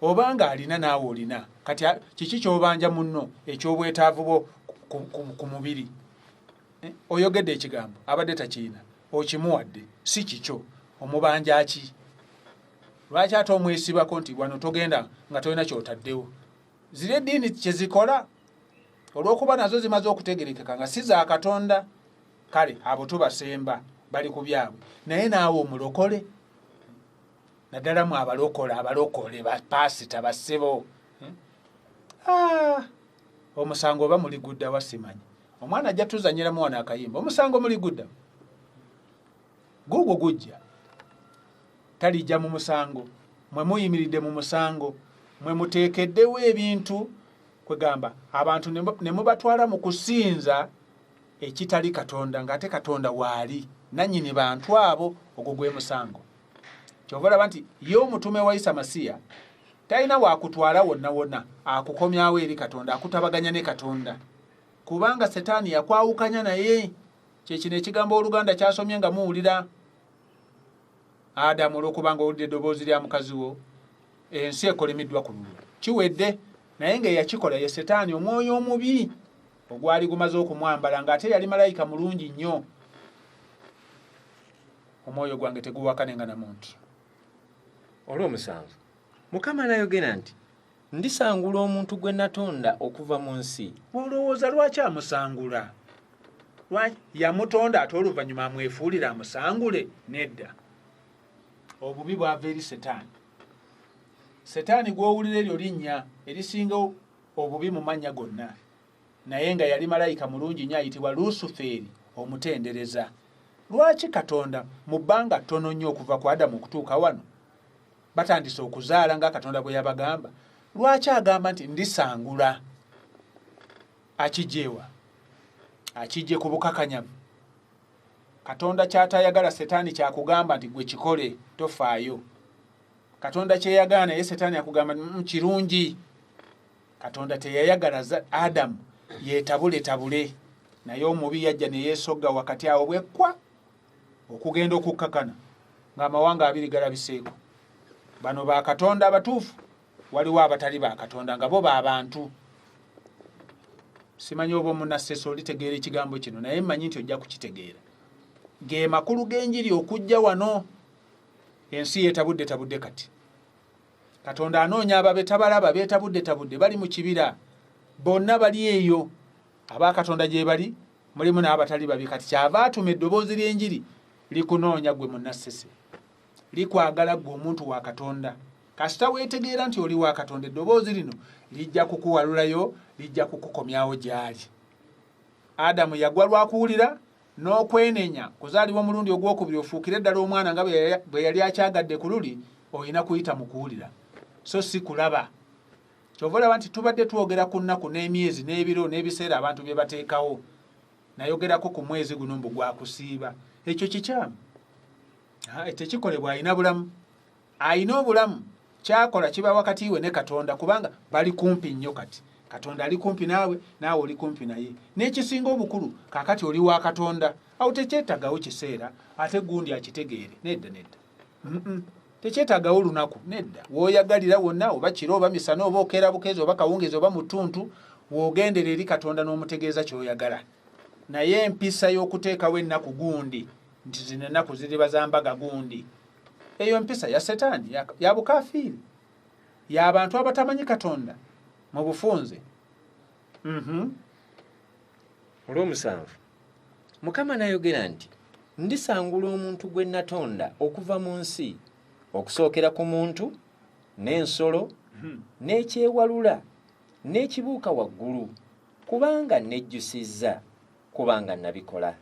Obanga alina naawe olina. Kati kiki ky'obanja munno eky'obwetaavu bwo ku mubiri? Oyogedde ekigambo abadde takiina okimuwadde si kikyo omubanja ki? Lwaki ate omwesibako nti wano togenda nga tolina kyotaddewo? Ziri eddiini kyezikola olw'okuba nazo zimaze okutegerekeka nga si za Katonda. Kale abo tubasemba bali ku byabwe naye naawe omulokole naddala mu abalokole bapasita bassebo omusango oba muli gudda wasimanyi omwana ajja tuzanyiramu wano akayimba omusango muli gudda gugwo gujja talijja mu musango mwe muyimiridde mu musango mwe muteekeddewo ebintu kwegamba abantu ne mubatwala mu kusinza ekitali Katonda ng'ate Katonda waali nannyini bantu abo ogwo gwe musango. Kyova olaba nti ye omutume wa Isa masiya talina waakutwala wonna wonna akukomyawo eri Katonda akutabaganya ne Katonda kubanga Setaani yakwawukanya naye. Kyekino ekigambo Oluganda kyasomye nga muwulira Adamu olw'okubanga owulidde eddoboozi lya mukazi wo ensi ekolemiddwa ku lulwo kiwedde naye ng'eyakikola ye Setaani omwoyo omubi ogwali gumaze okumwambala ng'ate yali malayika mulungi nnyo. Omwoyo gwange teguwakanenga na muntu. Olw'omusanvu Mukama n'ayogera nti ndisangula omuntu gwe natonda okuva mu nsi. Olowooza lwaki amusangula? Yamutonda ate oluvannyuma amwefuulira amusangule? Nedda. Obubi bwava eri Setaani. Setaani gw'owulira eryo linnya erisinga obubi mu mannya gonna naye nga yali malayika mulungi nnyo ayitibwa Lusufeeri omutendereza. Lwaki Katonda mu bbanga ttono nnyo okuva ku Adamu okutuuka wano batandise okuzaala nga Katonda bwe yabagamba? Lwaki agamba nti ndisangula? Akijjeewa? Akijje ku bukakanyavu. Katonda ky'atayagala Setaani kyakugamba nti gwe kikole tofaayo. Katonda kyeyagala naye Setaani akugamba kirungi. Katonda teyayagala Adamu yeetabule naye omubi yajja ne yeesogga wakati awo bwekwa okugenda okukkakana ng'amawanga abiri galabiseeko. Bano ba Katonda abatuufu, waliwo abatali ba Katonda nga bo b'abantu. Simanyi oba omunassese olitegeera ekigambo kino naye mmanyi nti ojja kukitegeera. Ge makulu g'enjiri okujja wano ensi yeetabudde kati. Katonda anoonya ababe tabalaba beetabudde bali mu kibira. Bonna bali eyo. Aba Katonda gye bali mulimu n'abatali babi. Kati kyava atuma eddoboozi ly'enjiri likunoonya gwe munassese. Likwagala gwe omuntu wa Katonda. Kasita weetegeera nti oli wa Katonda eddoboozi lino lijja kukuwalulayo, lijja kukukomyawo gy'ali. Adamu yagwa lwakuwulira n'okwenenya kuzaalibwa omulundi ogwokubiri ofuukire ddala omwana nga bwe yali akyagadde ku luli olina kuyita mu kuwulira so si kulaba. Kyova olaba nti tubadde twogera ku nnaku n'emyezi n'ebiro n'ebiseera abantu bye bateekawo. Nayogerako ku mwezi guno mbu gwa kusiiba. Ekyo kikyamu. Tekikolebwa alina bulamu. Alina obulamu. Kyakola kiba wakati we ne Katonda kubanga bali kumpi nnyo kati. Katonda ali kumpi naawe, naawe oli kumpi naye. N'ekisinga obukulu kaakati oli wa Katonda. Awo tekyetagawo kiseera ate gundi akitegeere. Nedda. Tekyetagawo lunaku. Nedda. W'oyagalira wonna oba kiro oba misana oba okeera bukeezi oba kawungeezi oba mutuntu w'ogendera eri Katonda n'omutegeeza ky'oyagala. Naye empisa y'okuteekawo ennaku gundi nti zino ennaku ziriba za mbaga gundi. Eyo empisa ya Setaani ya bukafiiri y'abantu abatamanyi Katonda mu bufunze. Olw'omusanvu Mukama n'ayogera nti ndisangula omuntu gwe natonda okuva mu nsi okusookera ku muntu n'ensolo n'ekyewalula n'ekibuuka waggulu kubanga nejjusizza kubanga nabikola.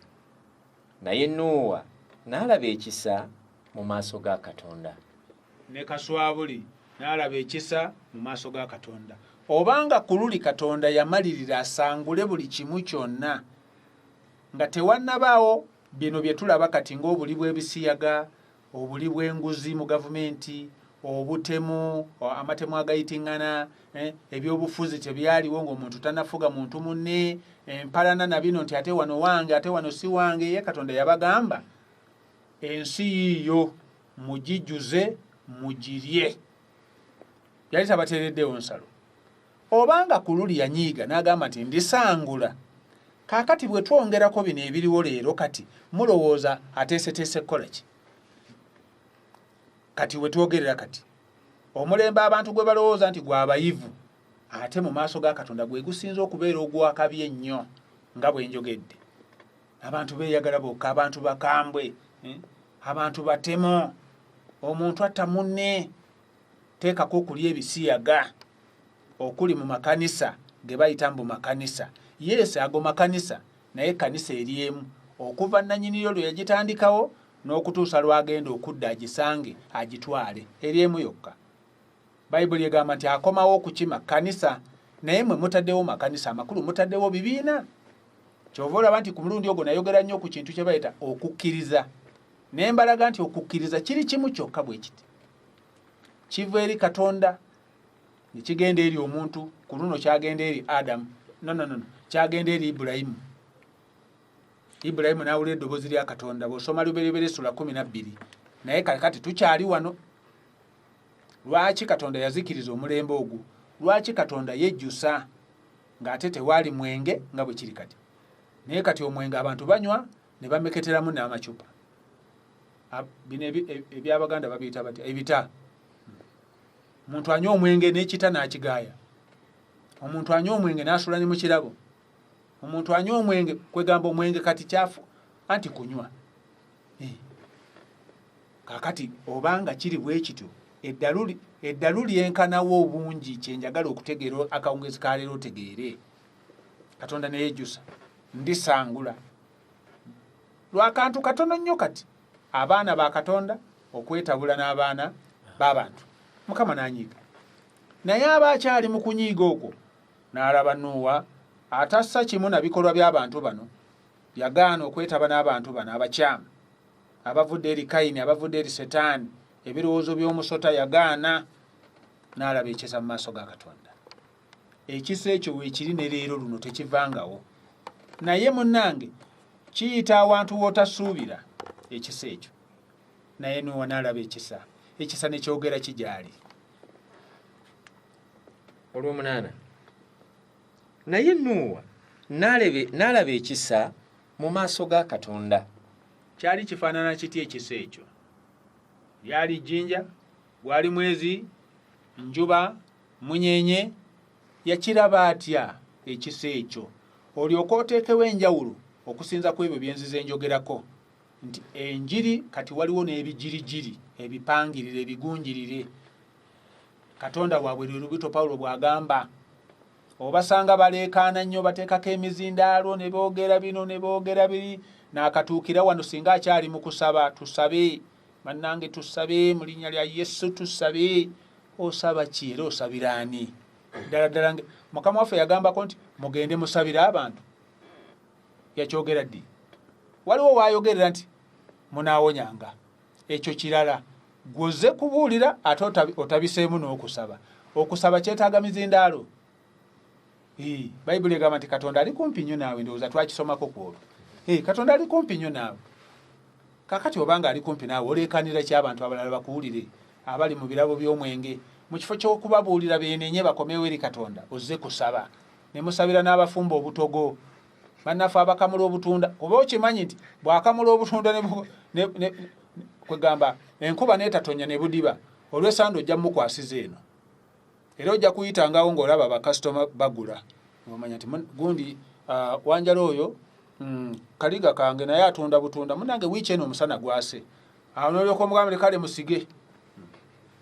Naye Nuuwa n'alaba ekisa mu maaso ga Katonda. Ne kaswabuli n'alaba ekisa mu maaso ga Katonda. Obanga ku luli Katonda yamalirira asangule buli kimu kyonna, nga tewannabaawo bino bye tulaba kati ng'obuli bw'ebisiyaga, obuli bw'enguzi mu gavumenti, obutemu, amatemu agayitiŋŋana, ebyobufuzi tebyaliwo ng'omuntu tanafuga muntu munne, empalana na bino nti ate wano wange ate wano si wange. Ye Katonda yabagamba ensi yiyo mugijuze mugirye. Yali tabateereddewo nsalo. Obanga ku luli yanyiiga n'agamba nti ndisangula, kaakati bwe twongerako bino ebiriwo leero, kati mulowooza ateeseteese kukola ki? Kati we twogerera kati omulembe abantu gwe balowooza nti gwabayivu, ate mu maaso ga Katonda gwe gusinza okubeera ogwakabi ennyo. Nga bwe njogedde, abantu beeyagala bokka, abantu bakambwe, abantu batemo, omuntu atta munne. Teekako okulya ebisiyaga okuli mu makanisa ge bayita mbu makanisa. Yesu ago makanisa, naye kanisa eri emu okuva nannyiniro lwe yagitandikawo n'okutuusa lwagenda okudda agisange agitwale, eri emu yokka. Bayibuli egamba nti akomawo okukima kanisa, naye mwe mutaddewo makanisa amakulu, mutaddewo bibiina. Kyova olaba nti ku mulundi ogwo nayogera nnyo ku kintu kye bayita okukkiriza. Naye mbalaga nti okukkiriza kiri kimu kyokka bwe kiti. Kiva eri Katonda ne kigenda eri omuntu. Ku luno kyagenda eri Adamu. No. Kyagenda eri Ibulayimu. Ibulayimu n'awulira eddoboozi lya Katonda. Bw'osoma Lubereberye Sula 12. Naye kati tukyali wano. Lwaki Katonda yazikiriza omulembe ogwo? Lwaki Katonda yejjusa ng'ate tewaali mwenge nga bwe kiri kati? Naye kati omwenge abantu banywa ne bameketeramu n'amacupa. Bino eby'Abaganda babiyita batya? Ebita. Omuntu anywa omwenge n'ekita n'akigaaya. Omuntu anywa omwenge n'asula ne mu kirabo. Omuntu anywa omwenge, kwegamba omwenge kati kyafu anti kunywa. Kaakati obanga kiri bwe kityo, eddalu lyenkanawo obungi kyenjagala okutegeera akawungezi ka leero otegeere. Katonda ne yejjusa, ndisangula. Lwakantu katono nnyo kati abaana ba Katonda okwetabula n'abaana b'abantu. Mukama n'anyiiga. Naye abakyali mu kunyiiga okwo n'alaba Nuuwa atassa kimu na bikolwa by'abantu bano, yagaana okwetaba n'abantu bano abakyamu, abavudde eri Kayini, abavudde eri Setaani, ebirowoozo by'omusota yagaana, n'alaba ekisa mu maaso ga Katonda. Ekisa ekyo weekiri ne leero luno tekivangawo. Naye munnange kiyita awantu w'otasuubira ekisa ekyo. Naye Nuuwa n'alaba ekisa. Ekisa ne kyogera kigyali. Olw'omunaana. Naye Nuuwa n'alaba ekisa mu maaso ga Katonda. Kyali kifaanana kiti ekisa ekyo? Lyali jjinja, gwali mwezi, njuba, munyeenye. Yakiraba atya ekisa ekyo? Olyoka oteekewo enjawulo okusinza ku ebyo bye nzize njogerako, nti enjiri kati waliwo n'ebijirijiri, ebipangirire, ebigunjirire. Katonda waabwe lwe Lubito Pawulo bw'agamba, obasanga baleekaana nnyo, bateekako emizindaalo ne boogera bino ne boogera biri, n'akatuukira wano singa akyali mu kusaba. Tusabe bannange, tusabe mu linnya lya Yesu, tusabe. Osaba ki era osabira ani? Ddala ddala Mukama waffe yagambako nti mugende musabire abantu. Yakyogera ddi? Waliwo waayogerera nti munaawonyanga. Ekyo kirala. Gwoze kubuulira ate otabiseemu n'okusaba. Okusaba kyetaaga mizindaalo. Bayibuli egamba nti Katonda ali kumpi nnyo naawe. Ndowooza twakisomako ku olwo. Katonda ali kumpi nnyo naawe. Kakati obanga ali kumpi naawe oleekanira ki abantu abalala bakuwulire, abali mu birabo by'omwenge? Mu kifo ky'okubabuulira beenenye bakomewo eri Katonda, ozze kusaba. Ne musabira n'abafumba obutogo, bannaffe abakamula obutunda. Oba okimanyi nti bw'akamula obutunda kwegamba enkuba n'etatonya ne budiba, olw'esande ojja mukwasiza eno. Era ojja kuyitangawo ng'olaba bakasitoma bagula. Omanya nti gundi wanjala oyo kaliga kange naye atunda butunda. Munnange wiiki eno omusana gwase. Awo n'olyoka omugambire kale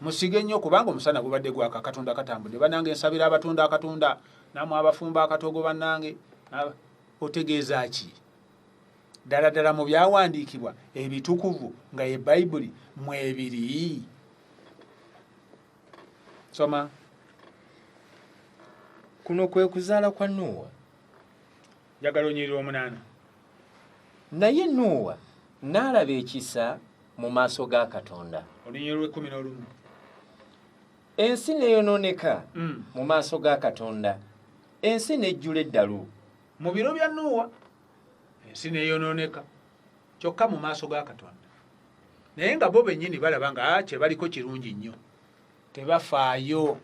musige nnyo kubanga omusana gubadde gwaka, Katonda katambudde. Bannange nsabira abatunda akatunda, namwe abafumba akatogo bannange. otegeeza ki? Ddala ddala mu byawandiikibwa ebitukuvu nga ye Bayibuli mwebiri. Soma. Kuno kwe kuzaala kwa Nuuwa. Njagala onyirira 8. Naye Nuuwa n'alaba ekisa mu maaso ga Katonda. Olunyiriro 11. Ensi neeyonooneka mu maaso ga Katonda, ensi nejjula eddalu. Mu biro bya Nuuwa ensi neeyonooneka kyokka mu maaso ga Katonda, naye nga bo bennyini balaba nga kye baliko kirungi nnyo, tebafaayo,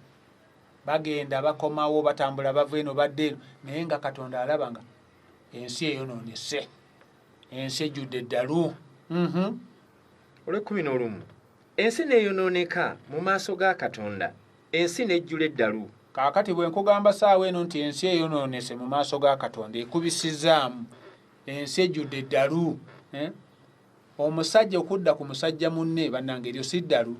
bagenda bakomawo batambula bava eno badde eno, naye nga Katonda alaba nga ensi eyonoonese, ensi ejjudde eddalu. Olw'ekkumi ensi neeyonooneka mu maaso ga Katonda, ensi nejjula eddalu. Kaakati bwe nkugamba saawa eno nti ensi eyonoonese mu maaso ga Katonda ekubisizaamu, ensi ejjudde eddalu. Omusajja okudda ku musajja munne bannange eryo si ddalu,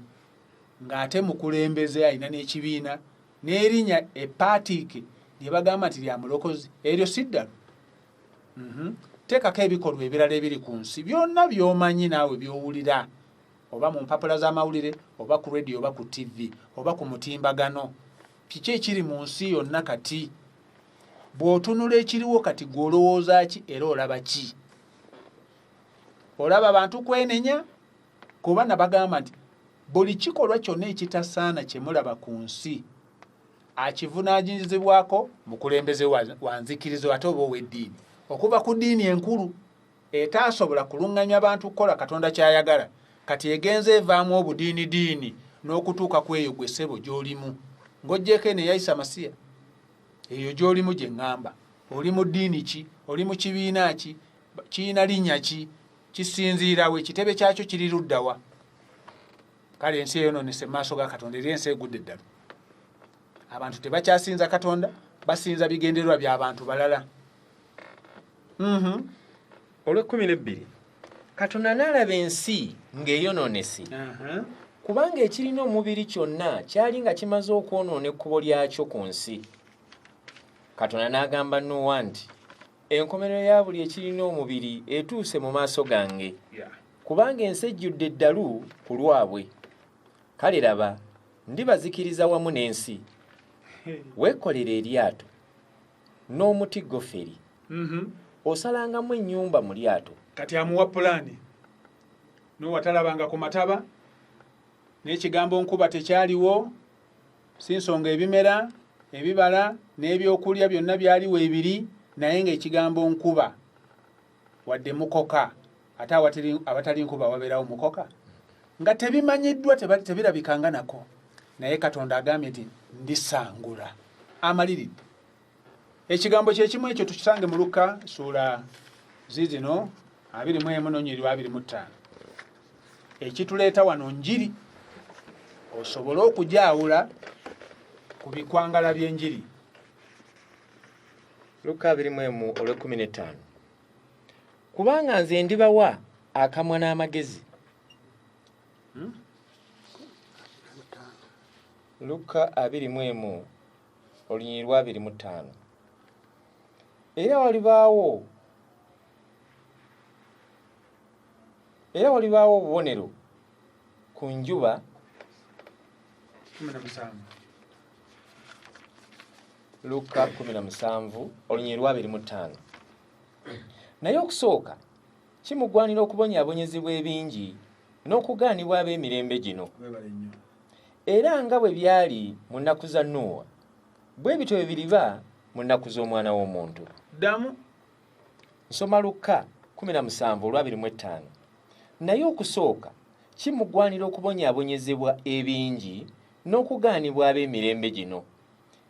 ng'ate mukulembeze alina n'ekibiina n'erinnya epaatiike lye bagamba nti lya mulokozi, eryo si ddalu. Teekako ebikolwa ebirala ebiri ku nsi byonna by'omanyi naawe by'owulira, oba mu mpapula z'amawulire, oba ku radio, oba ku TV, oba ku mutimbagano. Kiki ekiri mu nsi yonna kati? Bw'otunula ekiriwo kati gw'olowooza ki era olaba ki? Olaba abantu kwenenya? Kuba nabagamba nti buli kikolwa kyonna ekitasaana kye mulaba ku nsi akivunaanyizibwako mukulembeze wa nzikirizo ate oba ow'eddiini, okuva ku ddiini enkulu etaasobola kuluŋŋamya abantu kukola Katonda ky'ayagala, kati egenze evaamu obudiinidiini n'okutuuka ku eyo gwe ssebo gy'olimu. Ng'oggyeko eno eyayisa masiya, eyo gy'olimu gye ŋŋamba. Oli mu ddiini ki? Oli mu kibiina ki? Kiyina linnya ki? Kisinziirawo? Ekitebe kyakyo kiri luddawa? Kale ensi eyonoonese mu maaso ga Katonda era ensi egudde eddalu. Abantu tebakyasinza Katonda, basinza bigendererwa by'abantu balala. Olw'ekkumi Katonda n'alaba ensi ng'eyonoonese, kubanga ekirina omubiri kyonna kyali nga kimaze okwonoona ekkubo lyakyo ku nsi. Katonda n'agamba Nuuwa nti, enkomerero ya buli ekirina omubiri etuuse mu maaso gange, kubanga ensi ejjudde eddalu ku lwabwe. Kale laba, ndibazikiriza wamu n'ensi. Weekolera eryato n'omuti goferi, osalangamu ennyumba mu lyato. Kati amuwa pulaani. Nuuwa talabanga ku mataba, n'ekigambo nkuba tekyaliwo, si nsonga ebimera, ebibala n'ebyokulya byonna byaliwo ebiri, naye ng'ekigambo nkuba wadde mukoka, ate awatali nkuba wabeerawo mukoka, nga tebimanyiddwa, tebirabikanga nako. Naye Katonda agambye nti ndisangula. Amaliridde. Ekigambo kye kimu ekyo tukisange mu Luka ssuula zino 21-25. Ekituleeta wano njiri, osobole okujaawula ku bikwangala by'enjiri. Luka 21:15. Kubanga nze ndibawa akamwa n'amagezi. Luka 21:25. Era walibaawo obubonero ku njuba 17. Luka 17:25. Naye okusooka kimugwanira okubonyaabonyezebwa ebingi n'okugaanibwa ab'emirembe gino. Era nga bwe byali mu nnaku za Nuuwa, bwe bityo bwe biriba mu nnaku z'Omwana w'Omuntu. Ddamu. Nsoma Luka 17:25. Naye okusooka kimugwanira okubonyaabonyezebwa ebingi n'okugaanibwa ab'emirembe gino.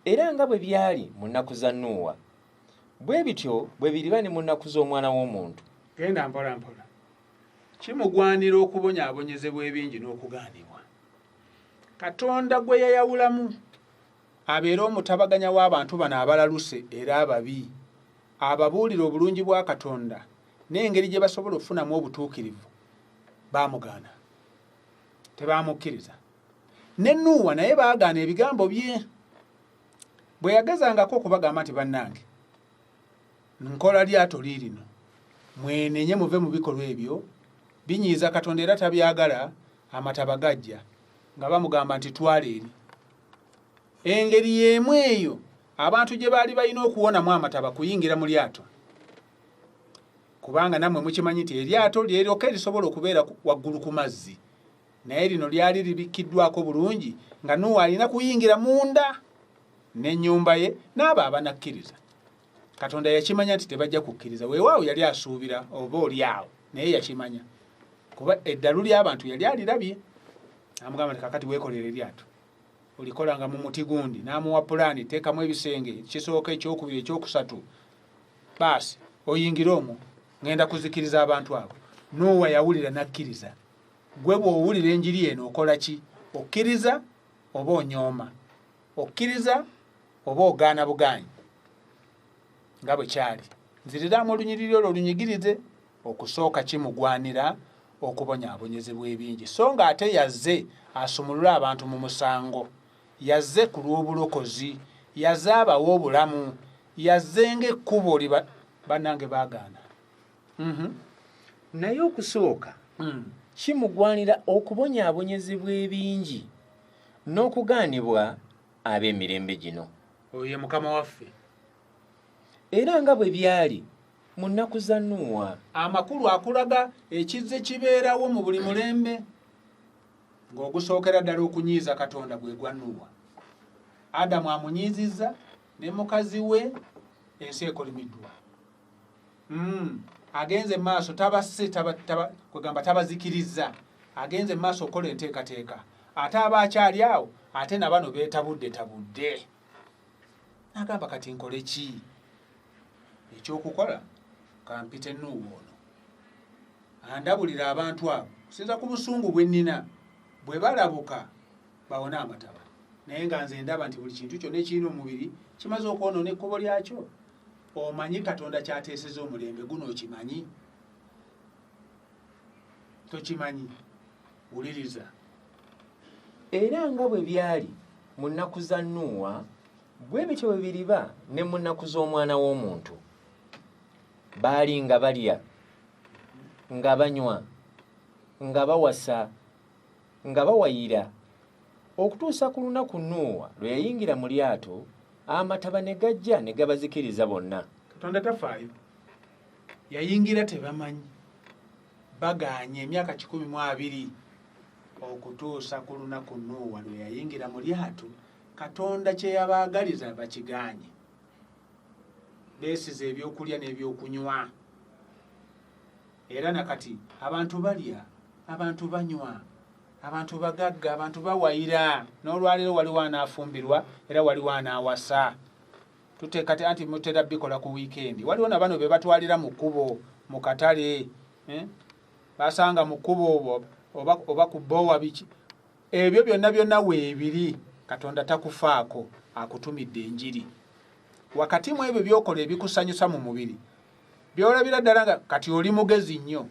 Era nga bwe byali mu nnaku za Nuuwa, bwe bityo bwe biriba ne mu nnaku z'Omwana w'Omuntu. Genda mpola mpola. Kimugwanira okubonyaabonyezebwa ebingi n'okugaanibwa. Katonda gwe yayawulamu abeera omutabaganya w'abantu bano abalaluse era ababi, ababuulira obulungi bwa Katonda n'engeri gye basobola okufunamu obutuukirivu, baamugaana, tebaamukkiriza. Ne Nuuwa naye baagaana ebigambo bye. Bwe yagezangako okubagamba nti bannange, nkola lyato liirino mwenenye muve mu bikolwa ebyo binyiiza Katonda era tabyagala amataba gajja nga bamugamba nti twala eri engeri y'emu eyo abantu gye baali balina okuwonamu amataba kuyingira mu lyato kubanga nammwe mukimanyi nti eryato lyeroka erisobola okubeera waggulu ku mazzi naye lino lyali libikiddwako bulungi nga Nuuwa alina kuyingira munda n'ennyumba ye n'abo abanakkiriza. Katonda yakimanya nti tebajja kukkiriza weewaawo yali asuubira oba oliawo naye yakimanya kuba eddalu ly'abantu yali alirabye amugamba nti kakati weekolera eryato olikolanga mu muti gundi n'amuwa pulaani teekamu ebisenge ekisooka ekyokubiri ekyokusatu baasi oyingire omwo ngenda kuzikiriza abantu abo. Nuuwa yawulira nakkiriza. Gwe bw'owulira enjiri eno okola ki? Okkiriza oba onyooma, okkiriza oba ogaana bugaanyi nga bwe kyali. Nziriramu olunyiriri olwo olunyigirize okusooka kimugwanira okubonyaabonyezebwa ebingi so nga ate yazze asumulule abantu mu musango, yazze ku lw'obulokozi, yazze abawa obulamu, yazze ng'ekkubo bannange baagaana. Naye okusooka kimugwanira okubonyaabonyezebwa ebingi n'okugaanibwa ab'emirembe gino. Oyo ye Mukama waffe. Era nga bwe byali mu nnaku za Nuuwa. Amakulu akulaga ekizze kibeerawo mu buli mulembe ng'ogusookera ddala okunyiiza Katonda gwe gwa Nuuwa. Adamu amunyiizizza ne mukazi we ensi ekolimiddwa. Agenze maaso kwegamba tabazikirizza, agenze maaso okola enteekateeka ate aba akyali awo ate na bano beetabudde. Nagamba kati nkole ki? Ekyokukola kampite Nuuwa ono andabulira abantu abo kusinza ku busungu bwe nnina bwe balabuka bawone amataba naye nga nze ndaba nti buli kintu kyonna ekirina omubiri kimaze okwonoona ekkubo lyakyo. Omanyi Katonda kyateeseza omulembe guno okimanyi? Tokimanyi? Wuliriza. Era nga bwe byali mu nnaku za Nuuwa bwe bityo bwe biriba ne mu nnaku z'Omwana w'Omuntu. Baali nga balya, nga banywa, nga bawasa, nga bawayira okutuusa ku lunaku Nuuwa lwe yayingira mu lyato amataba ne gajja ne gabazikiriza bonna. Katonda tafaayo. Yayingira tebamanyi. Bagaanye emyaka 12 okutuusa ku lunaku Nuuwa lwe yayingira mu lyato Katonda kye yabaagaliza bakigaanye. Beesize ebyokulya n'ebyokunywa. Era nakati abantu balya, abantu banywa, abantu bagagga, abantu bawayira. N'olwaleero waliwo anaafumbirwa era waliwo anaawasa. Tuteekate anti mutera bikola ku wiikendi. Waliwo na bano be batwalira mu kkubo mu katale, basanga mu kkubo oba ku bbowa biki. Ebyo byonna weebiri. Katonda takufaako, akutumidde enjiri. Wakati mu ebyo byokola ebikusanyusa mu mubiri byolabira ddala nga kati oli mugezi nnyo,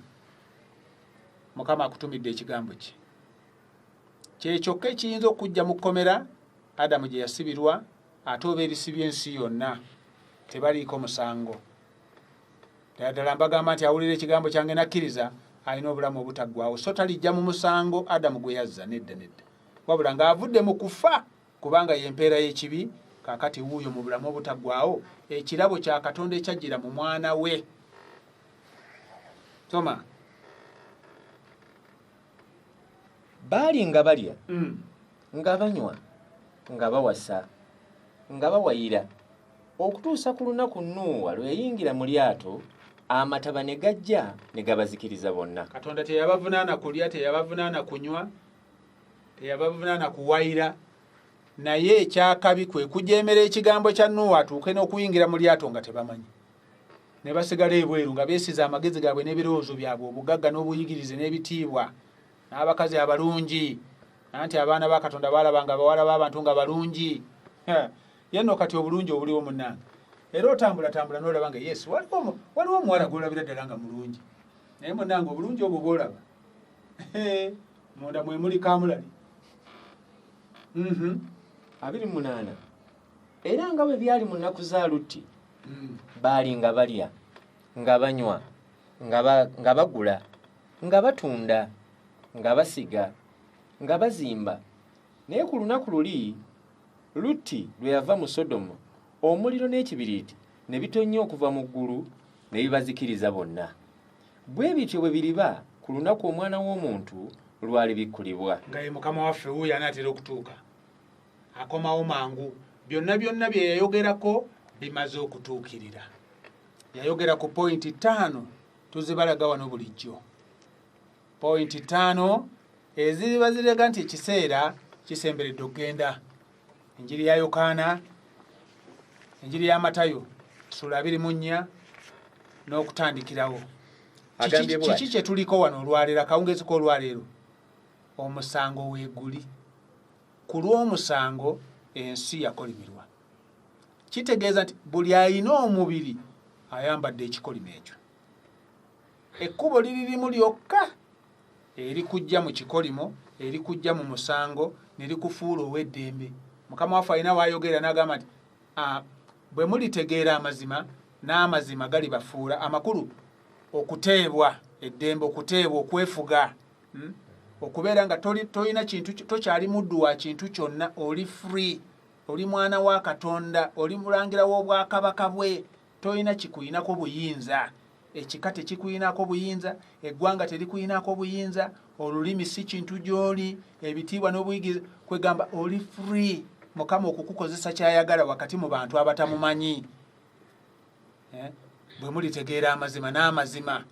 Mukama akutumidde ekigambo kye. Kyekyokka ekiyinza okujja mu kkomera Adamu gye yasibirwa ate oba erisibye ensi yonna tebaliiko musango. Ddala mbagamba nti awulira ekigambo kyange nakkiriza alina obulamu obutaggwaawo so talijja mu musango Adamu gwe yazza nedda. Wabula ng'avudde mu kufa kubanga y'empeera y'ekibi. Kaakati wuuyo mu bulamu obutaggwaawo ekirabo kya Katonda ekyajjira mu mwana we. Toma. Baali nga balya, nga banywa, nga bawasa, nga bawayira okutuusa ku lunaku Nuuwa lwe yayingira mu lyato amataba ne gajja ne gabazikiriza bonna. Katonda teyabavunaana kulya, teyabavunaana kunywa, teyabavunaana kuwayira. Naye ekyakabi kwe kujeemera ekigambo kya Nuuwa atuuke n'okuyingira mu lyato nga tebamanyi. Ne basigala ebweru nga beesiza amagezi gaabwe n'ebirowoozo byabwe, obugagga n'obuyigirize n'ebitiibwa, n'abakazi abalungi, anti abaana ba Katonda baalabanga abawala b'abantu nga balungi. Ye nno kati obulungi obuliwo munnange. Era otambulatambula n'olaba nga yes, waliwo omuwala gw'olabira ddala nga mulungi. Naye munnange obulungi obwo bw'olaba munda mwe muli kaamulali. 28. Era nga bwe byali mu nnaku za Lutti baali nga balya nga banywa nga bagula nga batunda nga basiga nga bazimba. Naye ku lunaku luli Lutti lwe yava mu Sodomu, omuliro n'ekibiriiti ne bitonnya okuva mu ggulu ne bibazikiriza bonna. Bwe bityo bwe biriba ku lunaku Omwana w'Omuntu lwali bikkulibwa. Nga ye Mukama waffe wuuyo anaatera okutuuka, akomawo mangu. Byonna byonna bye yayogerako bimaze okutuukirira. Yayogera ku pointi 5 tuzibalaga wano bulijjo. Pointi 5 eziriba ziraga nti ekiseera kisemberedde okugenda. Enjiri ya Yokaana, enjiri ya Matayo ssula 24 n'okutandikirawo. Kiki kye tuliko wano olwaleero, akawungeezi k'olwaleero? Omusango weeguli. Ku lw'omusango ensi yakolimirwa. Kitegeeza nti buli alina omubiri ayambadde ekikolimo ekyo. Ekkubo liri limu lyokka erikujja mu kikolimo, erikujja mu musango, nerikufuula ow'eddembe. Mukama waffe alina waayogera n'agamba nti bwe mulitegeera amazima, n'amazima galibafuula amakulu. Okuteebwa eddembe, okuteebwa, okwefuga, okubeera nga tolina kintu, tokyali muddu wa kintu kyonna, oli free, oli mwana wa Katonda, oli mulangira w'obwakabaka bwe, tolina kikuyinako buyinza. Ekika tekikuyinako buyinza, eggwanga terikuyinako buyinza, olulimi si kintu gy'oli, ebitiibwa n'obuyigiriza, kwegamba oli free. Mukama okukukozesa kyayagala wakati mu bantu abatamumanyi. Bwe mulitegeera amazima n'amazima.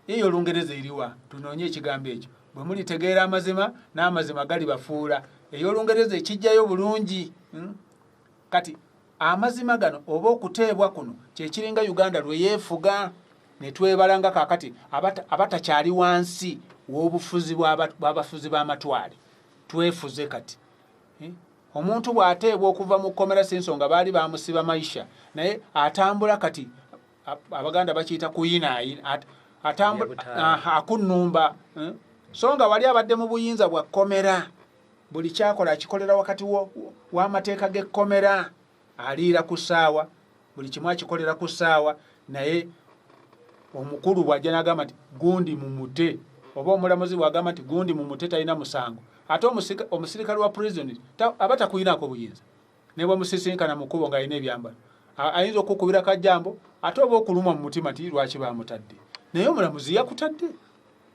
Eyo Olungereza eriwa, tunoonye ekigambo ekyo. Bwe mulitegeera amazima n'amazima galibafuula. Eyo Olungereza ekijjayo bulungi. Kati amazima gano oba okuteebwa kuno kyekiringa Uganda lwe yeefuga ne twebalanga kaakati abatakyali wansi w'obufuzi bw'abafuzi b'amatwale. Twefuze kati. Omuntu bw'ateebwa okuva mu kkomera Sensonga baali bamusiba maisha, naye atambula kati, Abaganda bakiyita kuyinaayina, akunnumba. So nga wali abadde mu buyinza bwa kkomera, buli kyakola akikolera wakati w'amateeka g'ekkomera, aliira ku ssaawa, buli kimu akikolera ku ssaawa, naye omukulu bw'ajja n'agamba nti gundi mumute, oba omulamuzi bw'agamba nti gundi mumute talina musango, ate omusirikale wa prison aba takuyinako buyinza. Ne bwe musisinkana mu kkubo ng'alina ebyambalo, ayinza okukubira kajjambo, ate oba okulumwa mu mutima nti lwaki bamutadde. Naye omulamuzi yakutadde.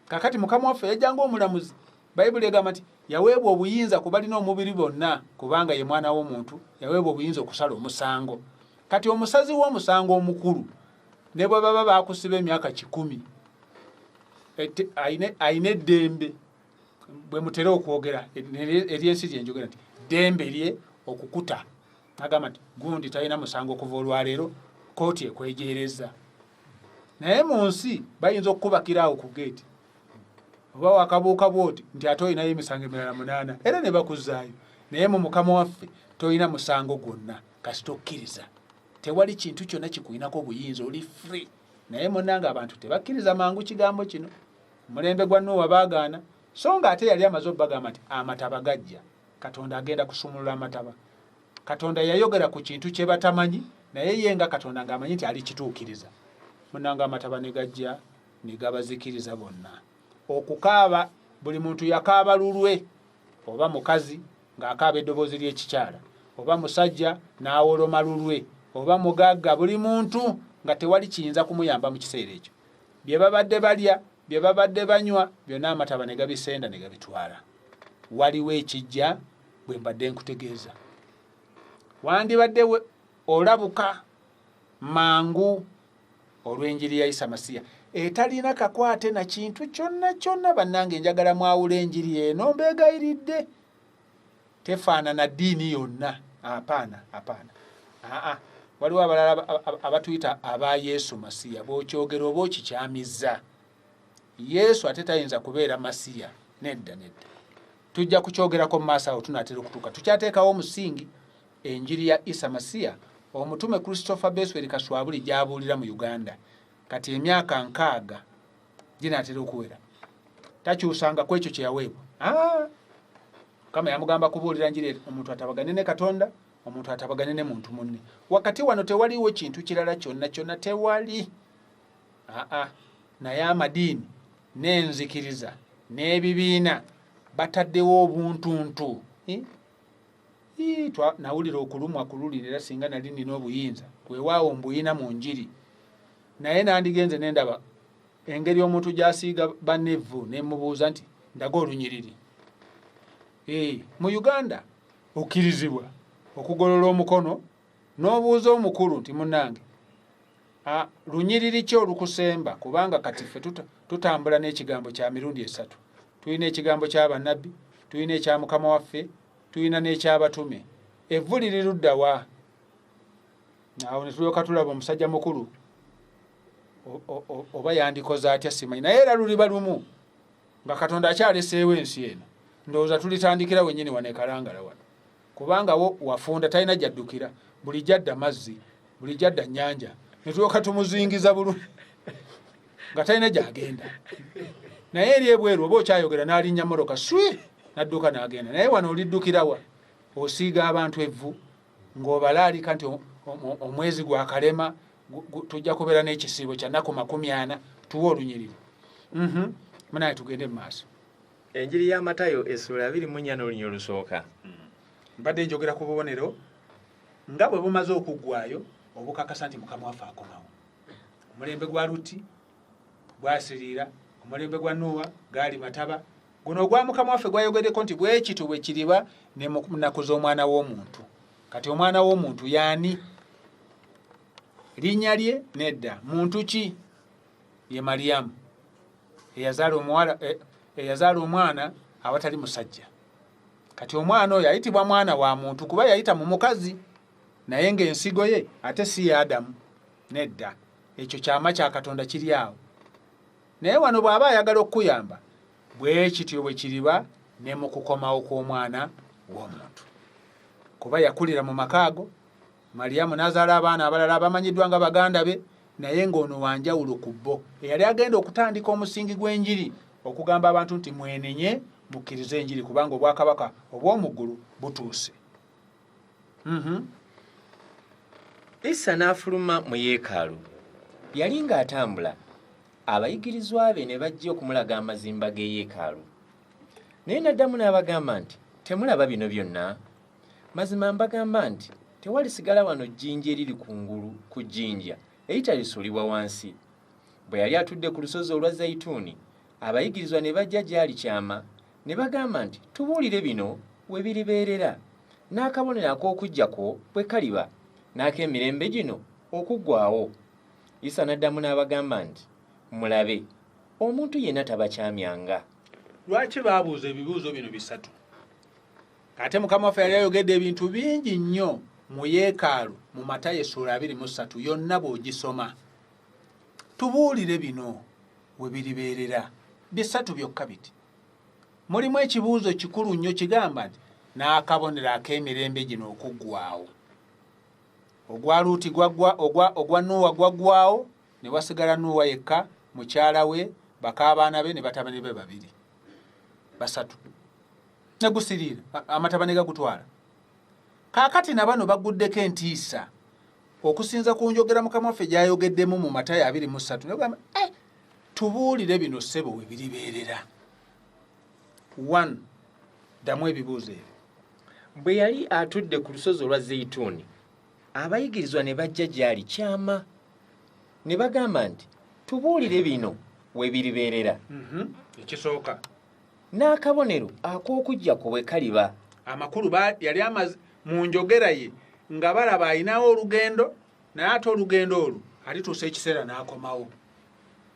Kakati Mukama waffe yajja ng'omulamuzi. Bayibuli egamba nti yaweebwa obuyinza ku balina omubiri bonna, kubanga ye Mwana w'Omuntu, yaweebwa obuyinza okusala omusango. Kati omusazi w'omusango omukulu ne bwe baba baakusiba emyaka 10, ayina eddembe, bwe mutera okwogera eryensi lye njogera nti ddembe lye okukuta. Agamba nti gundi talina musango okuva olwaleero, kooti ekwejeereza. Naye mu nsi bayinza okukubakiraawo ku geeti, oba wakabuuka bwoti nti ate olinayo emisango emirala 8 era ne bakuzaayo. Naye mu Mukama waffe tolina musango gwonna kasita okkiriza. Tewali kintu kyonna kikuyinako obuyinza, oli free. Naye munnanga abantu tebakkiriza mangu kigambo kino. Mulembe gwa Nuuwa baagaana, so nga ate yali amaze obbagamba nti amataba gajja, Katonda agenda kusumulula amataba. Katonda yayogera ku kintu kye batamanyi, naye ye nga Katonda ng'amanyi nti alikituukiriza. Munnanga amataba ne gajja ne gabazikiriza bonna. Okukaaba, buli muntu yakaaba lulwe, oba mukazi ng'akaaba eddoboozi ly'ekikyala, oba musajja n'awoloma lulwe, oba mugagga, buli muntu nga tewali kiyinza kumuyamba mu kiseera ekyo. Bye babadde balya, bye babadde banywa, byonna amataba ne gabisenda ne gabitwala. Waliwo ekijja bwe mbadde nkutegeeza. Wandibadde olabuka mangu olw'enjiri ya Isa Masiya etalina kakwate na kintu kyonna kyonna. Bannange njagala mwawula enjiri eno, mbeegayiridde. Tefaanana ddiini yonna, apaana. Waliwo abalala abatuyita aba Yesu Masiya, bw'okyogera oba okikyamizza. Yesu ate tayinza kubeera Masiya, nedda. Tujja kukyogerako mu maaso awo tunaatera okutuuka. Tukyateekawo omusingi, enjiri ya Isa Masiya omutume Christopher Besweri Kaswabuli gy'abuulira mu Uganda. Kati emyaka 6 ginaatera okuwera. Takyusanga ku ekyo kye yaweebwa. Kama yamugamba kubuulira njiri omuntu atabagane ne Katonda, omuntu atabagane ne muntu munne. Wakati wano tewaliwo kintu kirala kyonna tewali. Naye amadiini n'enzikiriza n'ebibiina bataddewo obuntuntu. Nawulira okulumwa kululira era singa nali nina obuyinza weewaawo mbuyina mu njiri, naye nandigenze nendaba engeri omuntu gy'asiiga bannevu ne mubuuza nti ndaga olunyiriri. Mu Uganda okkirizibwa okugolola omukono n'obuuza omukulu nti munnange lunyiriri ki olukusemba, kubanga kati ffe tutambula n'ekigambo kya mirundi 3. Tulina ekigambo ky'abannabbi, tulina ekya Mukama waffe, tulina n'ekyabatume. Evvu liri ludda wa? Awo ne tulyoka tulaba omusajja mukulu oba yandikoze atya simanyi, naye era luliba lumu nga Katonda akyaleseewo ensi eno. Ndowooza tulitandikira wennyini wano e Kalangala wano, kubanga wo wafunda talina gy'addukira, buli gy'adda mazzi, buli gy'adda nnyanja, ne tulyoka tumuzingiza bulungi nga talina gy'agenda. Naye eri ebweru oba okyayogera n'alinnya mmotoka swi n'adduka n'agenda. Naye wano oliddukira wa? Osiiga abantu evvu ng'obalaalika nti omwezi gwa kalema tujja kubeera n'ekisiibo kya nnaku 40 tuwe olunyiriri. Munaye tugende mu maaso. Enjiri ya Matayo essula 24 n'olunyiriri olusooka. Mbadde njogera ku bubonero nga bwe bumaze okuggwaayo obukakasa nti Mukama waffe akomawo. Omulembe gwa Lutti gwasiriira, omulembe gwa Nuuwa gaali mataba. Guno ogwa Mukama waffe gwayogeddeko nti bwe kitu bwe kiriba ne mu nnaku z'omwana w'omuntu. Kati omwana w'omuntu yaani? Linnya lye nedda. Muntu ki? Ye Mariyamu eyazaala omwana awatali musajja. Kati omwana oyo ayitibwa mwana wa muntu kuba yayita mu mukazi, naye ng'ensigo ye ate si ya Adamu. Nedda. Ekyo kyama kya Katonda kiri awo. Naye wano bw'aba ayagala okuyamba bwe kityo bwe kiriba ne mu kukomawo kw'omwana w'omuntu. Kuba yakulira mu makaago, Mariyamu n'azaala abaana abalala abamanyiddwa nga baganda be, naye ng'ono wanjawulo ku bo eyali agenda okutandika omusingi gw'enjiri okugamba abantu nti mwenenye mukkirize enjiri kubanga obwakabaka obw'omu ggulu butuuse. Isa n'afuluma mu yeekaalu. Yali ng'atambula, abayigirizwa be ne bajja okumulaga amazimba g'eyeekaalu. Naye n'addamu n'abagamba nti, temulaba bino byonna? Mazima mbagamba nti tewalisigala wano jjinja eriri kungulu ku jjinja eritalisulibwa wansi. Bwe yali atudde ku lusozi olwa Zayituuni, abayigirizwa ne bajja gy'ali kyama ne bagamba nti, tubuulire bino we biribeerera, n'akabonero ak'okujja kwo bwe kaliba, n'ak'emirembe gino okuggwaawo. Isa n'addamu n'abagamba nti, mulabe, omuntu yenna tabakyamyanga. Lwaki baabuuza ebibuuzo bino 3? Ate Mukama waffe yali ayogedde ebintu bingi nnyo mu yeekaalu mu Matayo essula 23 yonna bw'ogisoma. Tubuulire bino we biribeerera. 3 byokka biti. Mulimu ekibuuzo kikulu nnyo kigamba nti n'akabonero ak'emirembe gino okuggwaawo. Ogwa Lutti ogwa Nuuwa gwaggwaawo ne wasigala Nuuwa yekka, mukyala we, bakaabaana be ne batabani be 2. 3. Ne gusiriira amatabani gagutwala. Kaakati na bano baguddeko entiisa okusinza ku njogera Mukama waffe gy'ayogeddemu mu Matayo 23 ne gamba tubuulire bino ssebo we biribeerera. 1. Ddamu ebibuuzo ebyo. Bwe yali atudde ku lusozi olwa Zeyituuni, abayigirizwa ne bajja gy'ali kyama ne bagamba nti, tubuulire bino we biribeerera. Ekisooka. N'akabonero ak'okujja kwo bwe kaliba. Amakulu yali amaze mu njogera ye nga balaba ayinawo olugendo, naye ate olugendo olwo alituusa ekiseera n'akomawo.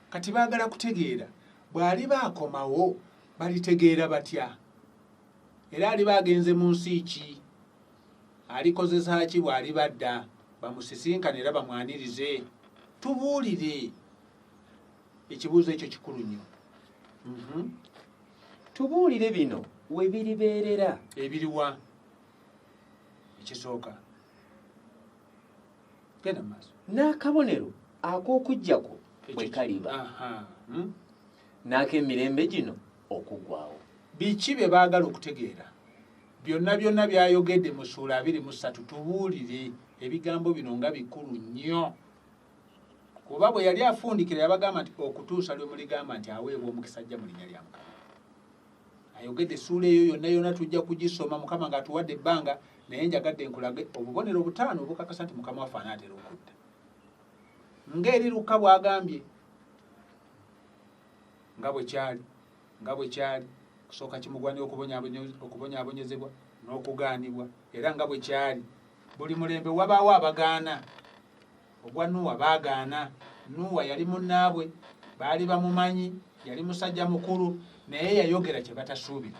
Kati baagala kutegeera bw'aliba akomawo balitegeera batya, era aliba agenze mu nsi ki, alikozesa ki bw'aliba adda, bamusisinkane era bamwanirize. Tubuulire. Ekibuuzo ekyo kikulu nnyo. Tubuulire bino we biribeerera. Ebiriwa? Ekisooka. Genda mu maaso. N'akabonero ak'okujja kwo bwe kaliba. N'ak'emirembe gino okuggwaawo. Biki bye baagala okutegeera? byonna byayogedde mu ssuula 23 tubuulire ebigambo bino nga bikulu nnyo kuba bwe yali afundikira yabagamba nti okutuusa lwe muligamba nti aweebwa omukisa ajja mu linnya lya Mukama. Ayogedde essuula eyo yonna tujja kugisoma Mukama ng'atuwadde ebbanga naye njagadde nkulage obubonero 5 obukakasa nti Mukama waffe anaatera okudda. Ng'eri Luka bw'agambye nga bwe kyali kusooka kimugwanira okubonyaabonyezebwa n'okugaanibwa era nga bwe kyali buli mulembe wabaawo abagaana. Ogwa Nuwa baagaana. Nuwa yali munnaabwe baali bamumanyi yali musajja mukulu naye yayogera kye batasuubira.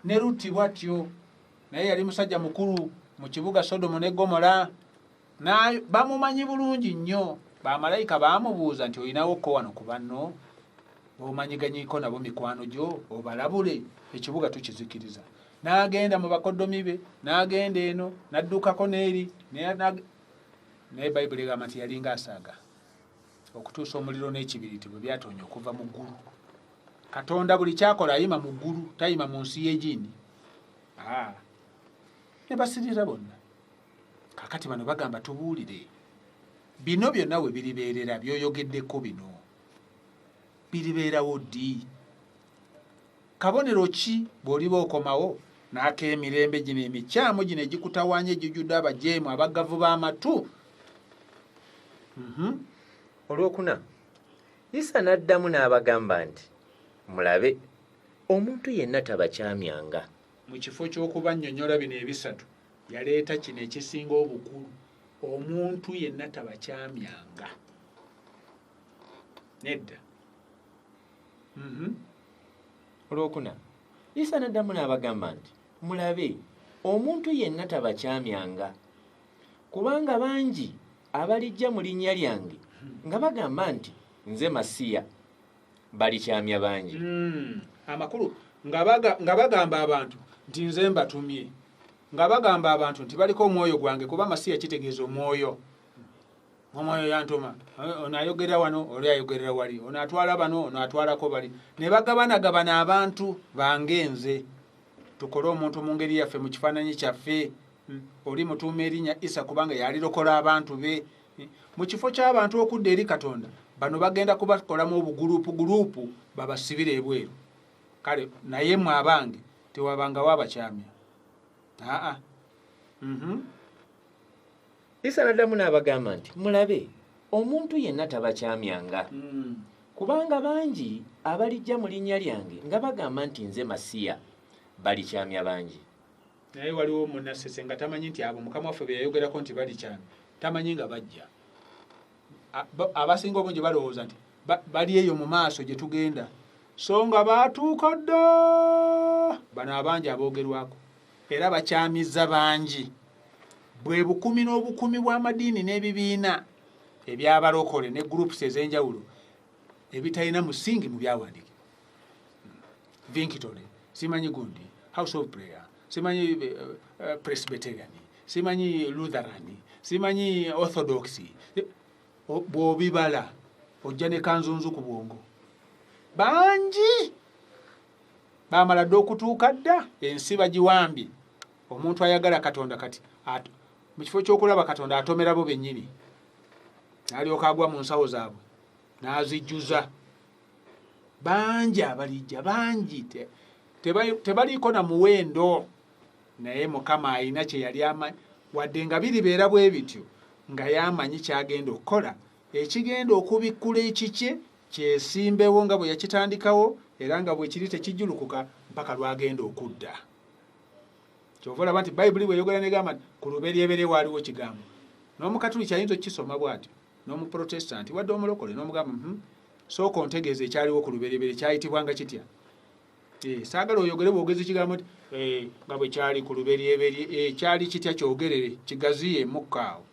Ne Lutti bw'atyo naye yali musajja mukulu mu kibuga Sodomu ne Gomora bamumanyi bulungi nnyo. Bamalayika baamubuuza nti olinawo ko wano ku banno b'omanyiganyiiko nabo mikwano gyo obalabule ekibuga tukizikiriza. N'agenda mu bakoddomi be n'agenda eno n'addukako n'eri naye Bayibuli egamba nti yalinga asaaga okutuusa omuliro n'ekibiriti bwe byatonya okuva mu ggulu. Katonda buli kyakola ayima mu ggulu tayima mu nsi y'egindi. Ne basirira bonna. Kakati bano bagamba tubuulire bino byonna we biribeerera by'oyogeddeko bino biribeerawo ddi? Kabonero ki bw'oliba okomawo n'ak'emirembe gino emikyamu gino egikutawaanya egijjudde abajeemu abaggavu b'amatu? Olwokuna Isa n'addamu n'abagamba nti mulabe omuntu yenna tabakyamyanga. Mu kifo ky'okubannyonnyola bino ebisatu yaleeta kino ekisinga obukulu, omuntu yenna tabakyamyanga. Nedda. Olwokuna Isa n'addamu n'abagamba nti mulabe omuntu yenna tabakyamyanga kubanga bangi abalijja mu linnya lyange nga bagamba nti nze masiya balikyamya bangi. Amakulu nga bagamba abantu nti nze mbatumye, nga bagamba abantu nti baliko omwoyo gwange kuba masiya kitegeeza omwoyo yantuma. Ono ayogera wano oli ayogerera wali, ono atwala bano ono atwalako bali, ne bagabanagabana abantu bange nze. Tukole omuntu mu ngeri yaffe mu kifaananyi kyaffe. Oli mutuuma erinnya Isa kubanga yalirokola abantu be. Mu kifo ky'abantu okudda eri Katonda bano bagenda kubakolamu obugulupu babasibire ebweru. Kale naye mwe abange tewabangawo abakyamya. Isa n'addamu n'abagamba nti mulabe omuntu yenna tabakyamyanga kubanga bangi abalijja mu linnya lyange nga bagamba nti nze masiya balikyamya bangi. Naye waliwo munnasese nga tamanyi nti abo Mukama waffe be yayogerako nti balikyamya tamanyi nga bajja. Abasinga obungi balowooza nti bali eyo mu maaso gye tugenda so nga baatuuka dda. Bano abangi aboogerwako era bakyamizza bangi. Bwe bukumi n'obukumi bw'amadiini n'ebibiina ebyabalokole ne groups ez'enjawulo ebitalina musingi mu byawandiike. Vinkitole, simanyi gundi, House of Prayer, simanyi Presbyterian, simanyi Lutheran, simanyi Orthodox. Bw'obibala ojja ne kanzunzu ku bwongo. Bangi baamala dda okutuuka dda ensi bagiwambye. Omuntu ayagala Katonda kati mu kifo ky'okulaba Katonda atomera bo bennyini n'alyoka agwa mu nsawo zaabwe n'azijjuza. Bangi abalijja bangi tebaliiko na muwendo, naye Mukama alina kye yali amanyi wadde nga biribeera bwe bityo nga yamanyi kyagenda okukola ekigenda okubikkula ekikye kyesimbewo nga bwe yakitandikawo era nga bwe kiri tekijjulukuka mpaka lwagenda okudda. Kyova olaba nti Bayibuli bweyogera negamba nti ku lubereberye waaliwo kigambo. N'omukatuliki ayinza okukisoma bw'atyo n'omuprotestanti wadde omulokole n'omugamba sooka ontegeeza ekyaliwo ku lubereberye kyayitibwanga kitya. Saagala oyogere bwogezi kigambo nti nga bwe kyali ku lubereberye kyali kitya kyogerere kigaziye mukkaawo.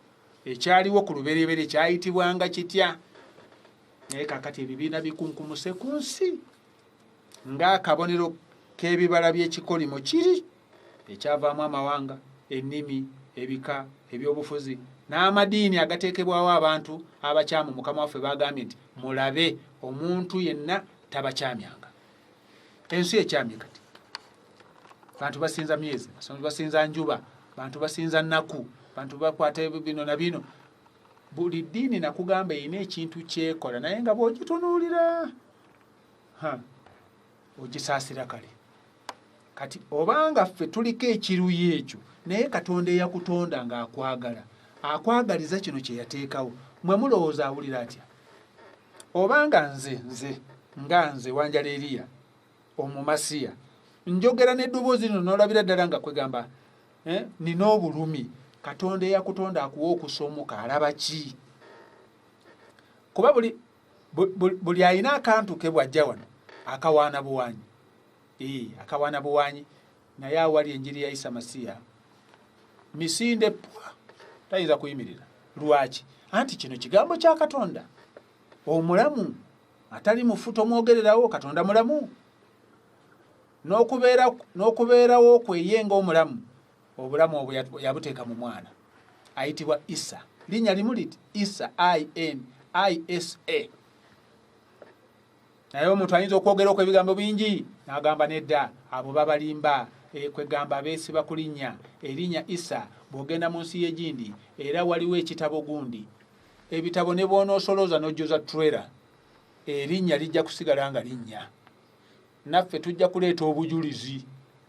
Ekyaliwo ku lubereberye kyayitibwanga kitya. Naye kakati ebibiina bikunkumuse ku nsi ng'akabonero k'ebibala by'ekikolimo kiri ekyavaamu amawanga, ennimi, ebika, ebyobufuzi n'amadiini agateekebwawo abantu abakyamu. Mukama waffe bagambye nti mulabe omuntu yenna tabakyamyanga. Ensi ekyamye kati bantu basinza myezi, bantu basinza njuba, bantu basinza nnaku, bantu bakwata bino na bino. Buli ddiini nakugamba erina ekintu kyekola naye nga bw'ogitunuulira ogisaasira kale. Kati obanga ffe tuliko ekiruyi ekyo naye Katonda eyakutonda ng'akwagala akwagaliza kino kye yateekawo, mwe mulowooza awulira atya? Obanga nze Wanjala Eriya omumasiya njogera n'eddoboozi lino n'olabira ddala nga kwegamba nina obulumi, Katonda eyakutonda akuwa okusomoka alaba ki? Kuba buli alina akantu ke bw'ajja wano akawaana buwanyi, akawaana buwanyi, naye awali enjiri ya Isa Masiya misinde tayinza kuyimirira. Lwaki? Anti kino kigambo kya Katonda omulamu, atali mufu tomwogererawo, Katonda mulamu. N'okubeerawo kweyenga omulamu, obulamu obwo yabuteeka mu mwana ayitibwa Isa. Linnya limu liti Isa, INISA. Naye omuntu ayinza okwogera okwo ebigambo bingi n'agamba nedda abo babalimba, kwegamba beesiba ku linnya erinnya Isa. Bw'ogenda mu nsi y'egindi era waliwo ekitabo gundi, ebitabo ne bw'onoosolooza n'ojjoza trailer, erinnya lijja kusigala nga linnya. Naffe tujja kuleeta obujulizi.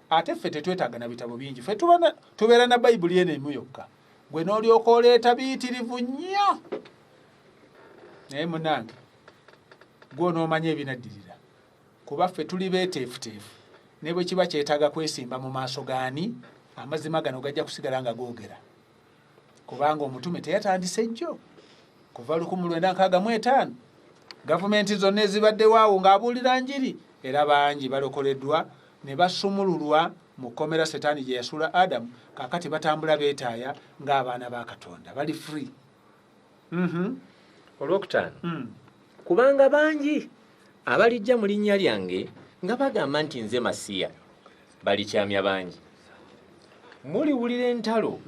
Ate ffe tetwetaaga na bitabo bingi, ffe tubeera na Bayibuli eno emu yokka, gwe n'olyoka oleeta biyitirivu nnyo. Naye munnange gwe onoomanya ebinaddirira, kuba ffe tuli beeteefuteefu, ne bwe kiba kyetaaga kwesimba mu maaso gaani, amazima gano gajja kusigala nga googera. Kubanga omutume teyatandise jjo, kuva 1965 gavumenti zonna ezibaddewo ng'abuulira njiri, era bangi balokoleddwa ne basumululwa mu kkomera Setaani gye yasuula Adamu. Kaakati batambula beetaaya ng'abaana ba Katonda, bali free. Olwokutaano, kubanga bangi abalijja mu linnya lyange nga bagamba nti nze Masiya balikyamya bangi. Muliwulira entalo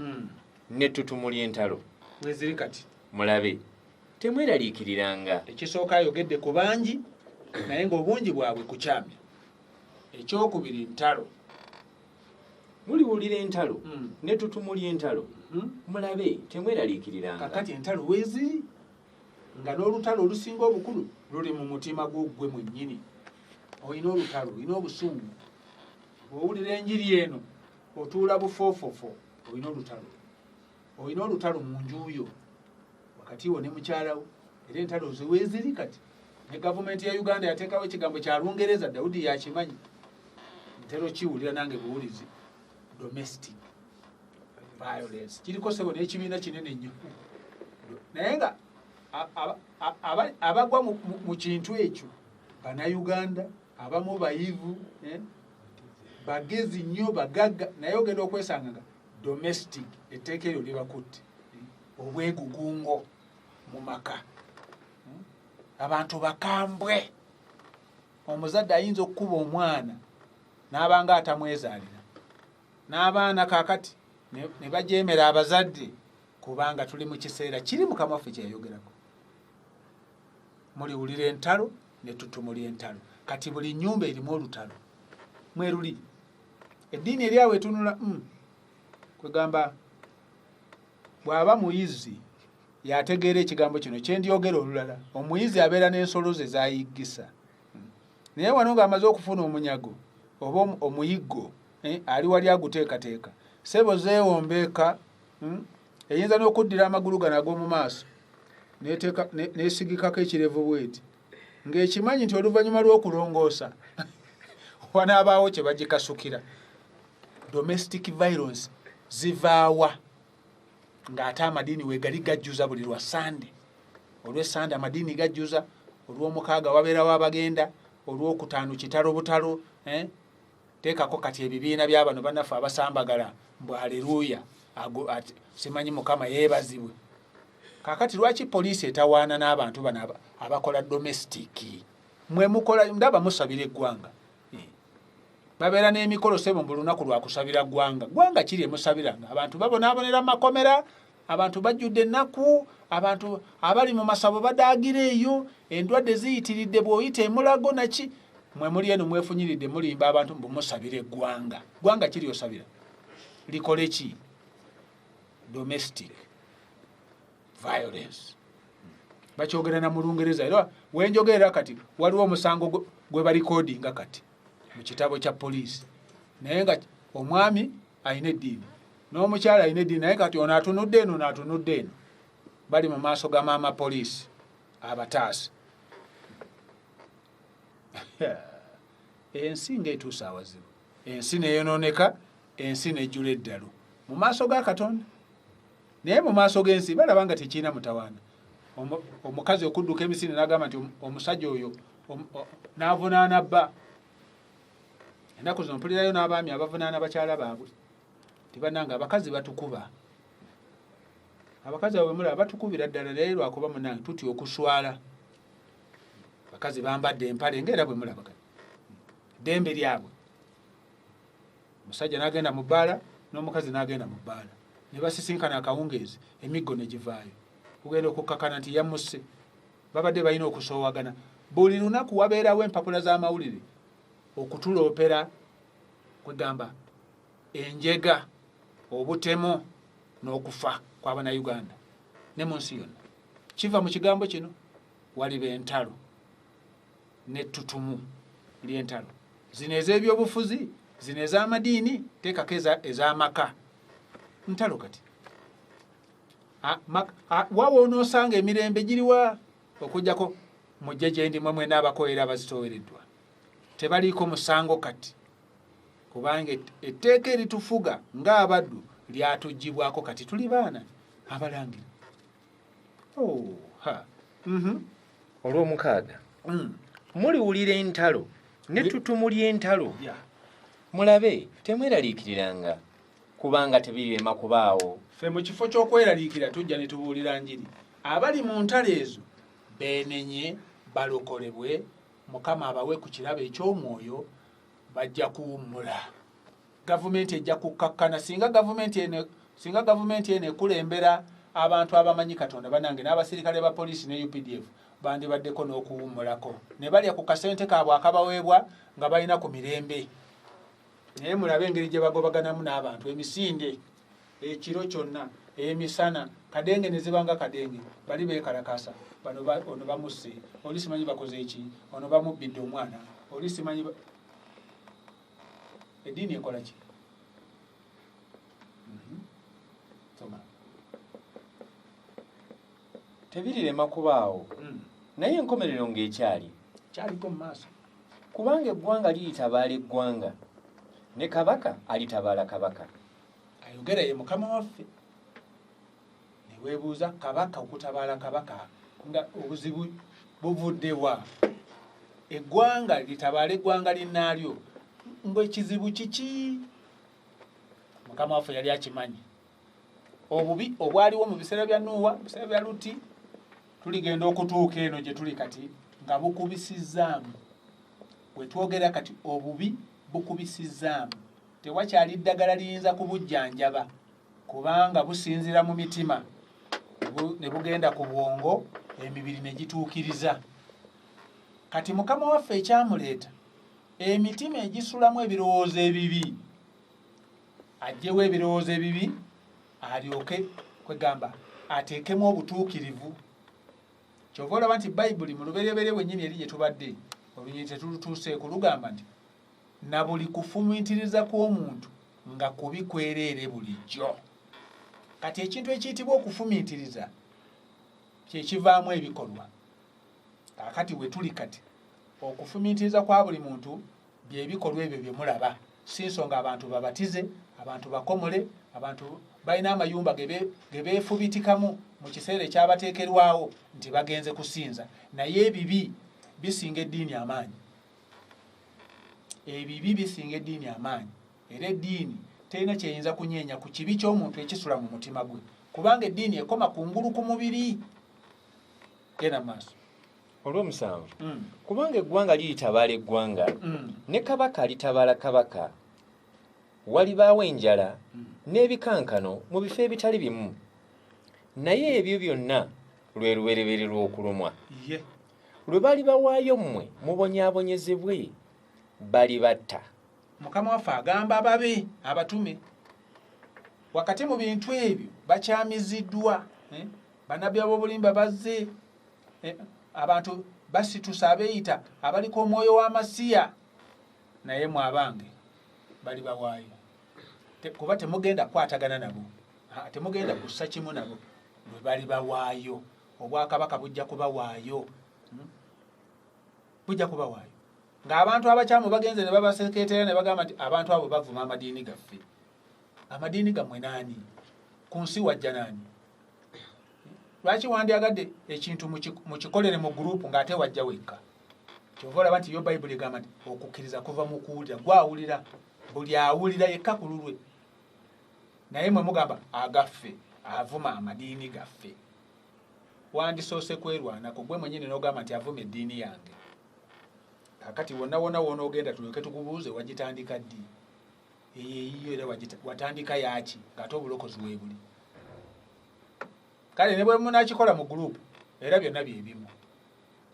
n'ettutumu ly'entalo. Weziri kati Mulabe, temweraliikiriranga. Ekisooka ayogedde ku bangi naye ng'obungi bwabwe kukyamya. Ekyokubiri ntalo. Muliwulira entalo n'ettutumu ly'entalo. Mulabe, temweraliikiriranga. Kakati entalo weeziri nga n'olutalo olusinga obukulu luli mu mutima gw'ogwe mwennyini. Olina olutalo, olina obusungu. Bw'owulira enjiri eno otuula bufoofofo, olina olutalo. Olina olutalo mu njuuyo wakati wo ne mukyalawo, era entalo ze weeziri kati. Ne gavumenti ya Uganda yateekawo ekigambo kya Lungereza, Dawudi yakimanyi. Ntero kiwulira nange buwulizi. Domestic violence. Kiriko sebo n'ekibiina kinene nnyo. Naye nga abagwa mu kintu ekyo Bannayuganda abamu bayivu, bagezi nnyo, bagagga, naye ogenda okwesanga nga domestic etteeka eryo libakutte. Obwegugungo mu maka, abantu bakambwe. Omuzadde ayinza okukuba omwana n'abanga atamwezaalira, n'abaana kaakati ne bajeemera abazadde, kubanga tuli mu kiseera kiri Mukama waffe kye yayogerako. Muliwulira entalo n'ettutumu ly'entalo. Kati buli nnyumba erimu olutalo. Mweruli eddiini eryawe etunula kwegamba bw'aba muyizi yategeera ekigambo kino kye ndyogera olulala. Omuyizi abeera n'ensolo ze z'ayiggisa. Naye wano ng'amaze okufuna omunyago oba omuyiggo, ali wali aguteekateeka, sebo zeewombeeka, eyinza n'okuddira amagulu gano ag'omu maaso n'esigikako ekirevu bweti, ng'ekimanyi nti oluvannyuma lw'okulongoosa wanaabaawo kye bagikasukira. Domestic violence zivaawa ng'ate amadiini weegali gajjuza buli lwa Sande. Olw'Esande amadiini gajjuza, olw'omukaaga wabeerawo abagenda, olw'okutaano kitalo butalo. Teekako kati ebibiina by'abano bannaffe abasambagala mbu aleluuya, simanyi Mukama yeebazibwe. Kaakati lwaki poliisi etawaana n'abantu bano abakola domestic? Mwe mukola, ndaba musabira eggwanga. Babeera n'emikolo sebo mu lunaku lwa kusabira ggwanga. Ggwanga kiri emusabiranga. Abantu babonaabonera mu makomera, abantu bajjudde ennaku, abantu abali mu masabo badaagira eyo, endwadde ziyitiridde bw'oyita emulago naki. mwe muli eno mwefunyiridde mulimba abantu mumusabira eggwanga. Ggwanga kiri osabira likole ki? Domestic violence. Bakyogera na mu Lungereza. Era wenjogerera kati waliwo omusango gwe balikodinga kati mu kitabo kya poliisi. Naye nga omwami ayina eddiini n'omukyala ayina eddiini, naye kati ono atunudde eno n'atunudde eno, bali mu maaso ga maama poliisi abataasa. Ensi ng'etuuse awazibu, ensi neyonooneka, ensi nejjula eddalu mu maaso ga Katonda. Naye mu maaso g'ensi balaba nga tekiina mutawaana. Omukazi okudduka emisinde n'agamba nti omusajja oyo n'avunaana bba. Ennaku zino mpulirayo n'abaami abavunaana bakyala baabwe. Tibananga abakazi batukuba. Abakazi abo bwe mulaba batukubira ddala, naye lwakuba munange tutya okuswala. Abakazi bambadde empale ng'era bwe mulaba kati. Ddembe lyabwe. Omusajja n'agenda mu bbaala n'omukazi n'agenda mu bbaala. Ne basisinkana akawungeezi, emiggo ne givaayo. Kugenda okukkakana nti yamusse. Babadde balina okusoowagana. Buli lunaku wabeerawo empapula z'amawulire okutuloopera kwegamba enjega, obutemu n'okufa kw'Abannayuganda ne mu nsi yonna. Kiva mu kigambo kino, waliba entalo n'ettutumu ly'entalo. Zino ez'ebyobufuzi, zino ez'amadiini, teekako ez'amaka. Ntalo kati. Waawo onoosanga emirembe giriwa okujjako mujje gye ndi mmwe n'abakolera abazitoowereddwa. Tebaliiko musango kati. Kubanga etteeka eritufuga ng'abaddu lyatuggyibwako kati tuli baana abalangira. Olw'omukaaga muliwulira entalo n'ettutumu ly'entalo. Mulabe temweraliikiriranga kubanga tebirema kubaawo. Ffe mu kifo ky'okweraliikira tujja ne tubuulira njiri. Abali mu ntalo ezo beenenye balokolebwe, Mukama abawe ku kirabo eky'omwoyo, bajja kuwummula. Gavumenti ejja kukkakkana singa gavumenti eno ekulembera abantu abamanyi Katonda banange n'abasirikale ba poliisi ne UPDF bandibaddeko n'okuwummulako. Ne balya ku kasente kaabwe akabaweebwa nga balina ku mirembe. Naye mulabe engeri gye bagobaganamu n'abantu, emisinde ekiro kyonna, emisana, kadenge ne zibanga kadenge, bali beekalakasa. Bano ono bamusse, oli simanyi bakoze eki, ono bamubbidde omwana, oli simanyi eddiini ekola ki? Soma. Tebirirema kubaawo, naye enkomerero ng'ekyali. Kyaliko mu maaso. Kubanga eggwanga liyitabaala eggwanga, ne kabaka alitabaala kabaka. Ayogera ye Mukama waffe. Ne weebuuza kabaka okutabaala kabaka nga obuzibu buvuddewa. Eggwanga litabaala eggwanga linnaalyo. Ng'ekizibu kiki? Mukama waffe yali akimanyi. Obubi obwaliwo mu biseera bya Nuuwa, mu biseera bya Luti, tuligenda okutuuka eno gye tuli kati nga bukubisizzaamu. Bwe twogera kati obubi bukubisizzaamu, tewakyali ddagala liyinza kubujjanjaba kubanga businzira mu mitima ne bugenda ku bwongo, emibiri ne gituukiriza. Kati Mukama waffe ekyamuleeta emitima egisulamu ebirowoozo ebibi, aggyewo ebirowoozo ebibi alyoke kwegamba ateekemu obutuukirivu. Kyova olaba nti Bayibuli mu lubereberye wennyini eri gye tubadde olunyi tetulutuuseeko lugamba nti na buli kufumiitiriza kw'omuntu nga kubi kwereere bulijjo. Kati ekintu ekiyitibwa okufumiitiriza kye kivaamu ebikolwa. Kakati we tuli kati okufumiitiriza kwa buli muntu by'ebikolwa ebyo bye mulaba. Si nsonga abantu babatize, abantu bakomole, abantu balina amayumba ge beefubitikamu mu kiseera ekyabateekerwawo nti bagenze kusinza, naye ebibi bisinga eddiini amaanyi. Ebibi bisinga eddiini amaanyi, era eddiini terina kyeyinza kunyeenya ku kibi ky'omuntu ekisula mu mutima gwe, kubanga eddiini ekoma kungulu ku mubiri. Genda maaso. Olw'omusanvu, kubanga eggwanga liyitabaala eggwanga, ne kabaka alitabaala kabaka, walibaawo enjala n'ebikankano mu bifo ebitali bimu, naye ebyo byonna lwe lubereberye lw'okulumwa. Lwe bali bawaayo mmwe mubonyaabonyezebwe bali batta. Mukama waffe agamba ababe abatume wakati mu bintu ebyo bakyamiziddwa, bannabbi ab'obulimba bazze, abantu basitusa abeeyita abaliko omwoyo wa masiya, naye mu abange bali bawaayo. Kuba temugenda kukwatagana nabo, temugenda kussa kimu nabo, bwe bali bawaayo. Obwakabaka bujja kubawaayo, bujja kubawaayo. Ng'abantu abakyamu bagenze ne babasekeetera ne bagamba nti abantu abo bavuma amadiini gaffe. Amadiini gammwe naani? Ku nsi wajja naani? Lwaki wandyagadde ekintu mukikolere mu gurupu ng'ate wajja wekka? Kyova olaba nti yo Bayibuli egamba nti okukkiriza kuva mu kuwulira. Gwawulira, buli awulira yekka ku lulwe. Naye mwe mugamba agaffe, avuma amadiini gaffe. Wandisoose kwerwanako gwe mwennyini n'ogamba nti avuma eddiini yange. Kakati wonna wonna ogenda tuleke tukubuuze wagitandika ddi? Eyo era watandika yaaki ng'ate obulokozi weebuli. Kale ne bwe munakikola mu gurupu era byonna bye bimu.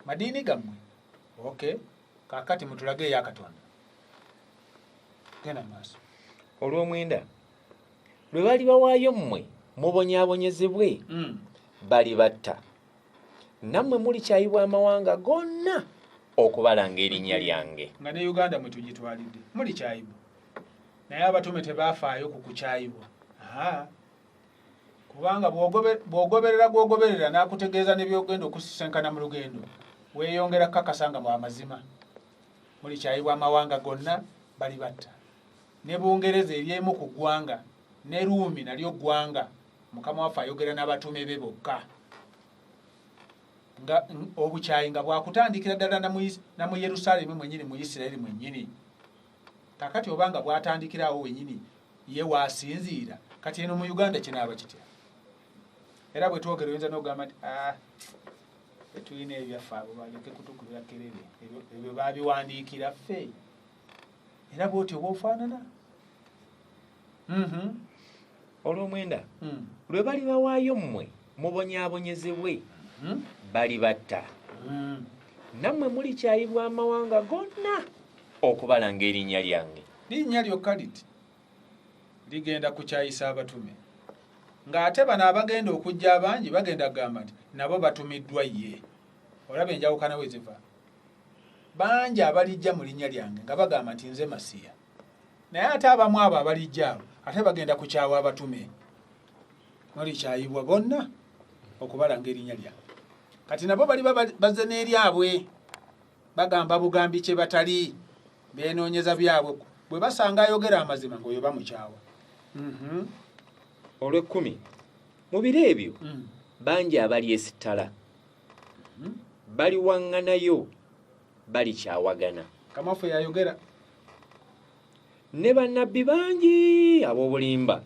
Madiini gammwe. Okay. Kakati mutulage eya Katonda. Genda maaso. Olw'omwenda lwe bali bawaayo mmwe mubonyaabonyezebwe, bali batta. Nammwe mulikyayibwa amawanga gonna okubalanga erinnya lyange. Nga ne Uganda mwe tugitwalidde mulikyayibwa. Naye abatume tebaafaayo ku kukyayibwa. Kubanga bw'ogoberera n'akutegeeza ne byogenda okusisenkana mu lugendo, weeyongera kakasa nga mwa mazima. Mulikyayibwa amawanga gonna, bali batta. Ne Bungereza eryemu ku ggwanga, ne Ruumi nalyo ggwanga, Mukama waffe ayogera n'abatume be bokka. Nga obukyayi nga bwakutandikira ddala na mu Yerusaalemi mwennyini, mu Isirayiri mwennyini. Kakati obanga bwatandikirawo wennyini ye waasinziira, kati eno mu Uganda kinaaba kitya? Era bwe twogera oyinza n'ogamba nti tulina ebyaffe abo baleke kutukubira kerere, ebyo baabiwandiikira ffe. Era bw'otyo bw'ofaanana. Olw'omwenda lwe bali bawaayo mmwe mubonyaabonyezebwe, bali batta. Nammwe mulikyayibwa amawanga gonna okubalanga erinnya lyange. Linnya lyokka liti ligenda kukyayisa abatume. Ng'ate bano abagenda okujja abangi bagenda kugamba nti nabo batumiddwa ye. Olaba enjawukana we ziva. Bangi abalijja mu linnya lyange nga bagamba nti nze masiya. Naye ate abamu abo abalijja abo ate bagenda kukyawa abatume. Mulikyayibwa bonna okubalanga erinnya lyange. Kati nabo bali bazze n'eryabwe bagamba bugambi kye batali, beenoonyeza byabwe. Bwe basanga ayogera amazima ng'oyo bamukyawa. Olw'ekkumi mu biro ebyo bangi abalyesittala, baliwaŋŋanayo, balikyawagana. Kamaffe yayogera. Ne bannabbi bangi ab'obulimba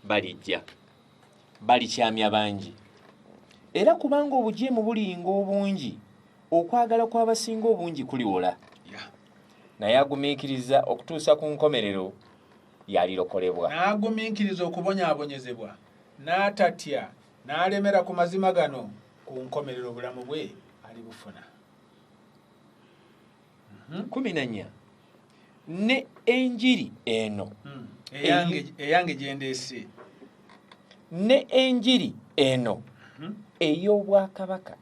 balijja, balikyamya bangi. Era kubanga obujeemu bulinga obungi, okwagala kw'abasinga obungi kuliwola. Naye agumiikiriza okutuusa ku nkomerero yalirokolebwa. N'agumiikiriza okubonyaabonyezebwa, n'atatya, n'alemera ku mazima gano, ku nkomerero obulamu bwe alibufuna. 14 ne enjiri eno eyange gyendeese, ne enjiri eno ey'obwakabaka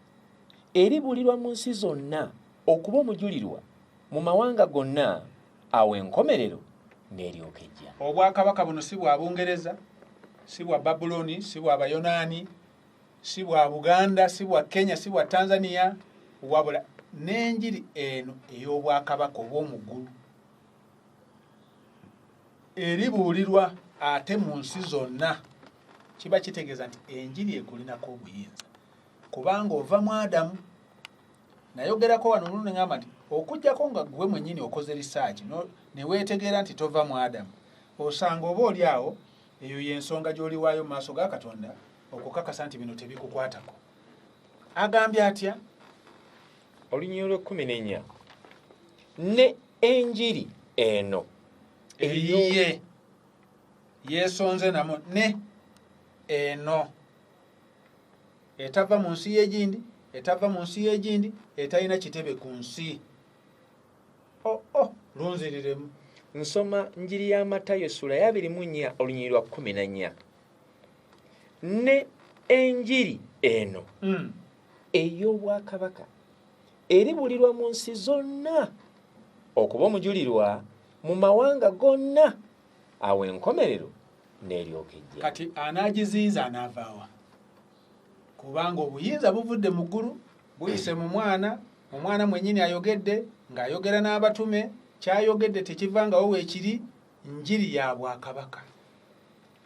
eribulirwa mu nsi zonna okuba omujulirwa mu mawanga gonna, awo enkomerero n'eryoka ejja. Obwakabaka buno si bwa Bungereza, si bwa Babuloni, si bwa Bayonaani, si bwa Buganda, si bwa Kenya, si bwa Tanzania, wabula n'enjiri eno ey'obwakabaka obw'omu ggulu eribuulirwa ate mu nsi zonna. Kiba kitegeeza nti enjiri ekulinako obuyinza, kubanga ova mu Adamu. Nayogerako wano luno ngamba nti okujjako nga gwe mwennyini okoze risaaki ne weetegeera nti tova mu Adamu, osanga oba oli awo eyo y'ensonga gy'oliwaayo mu maaso ga Katonda okukakasa nti bino tebikukwatako. Agambye atya? Olunyiro lw'14 ne enjiri eno eyiye yeesonze namo, ne eno etava mu nsi y'egindi, etava mu nsi y'egindi, etalina kitebe ku nsi. lunziriremu. Nsoma njiri ya Matayo sura ya 24 olunyiri lwa 14. Ne enjiri eno ey'obwakabaka eribulirwa mu nsi zonna okuba omujulirwa mu mawanga gonna, awo enkomerero n'eryoka ejja. Kati anaagiziyiza anaavaawa? Kubanga obuyinza buvudde mu ggulu buyise mu mwana, omwana mwennyini ayogedde ng'ayogera n'abatume, kyayogedde tekivangawo weekiri, njiri ya bwakabaka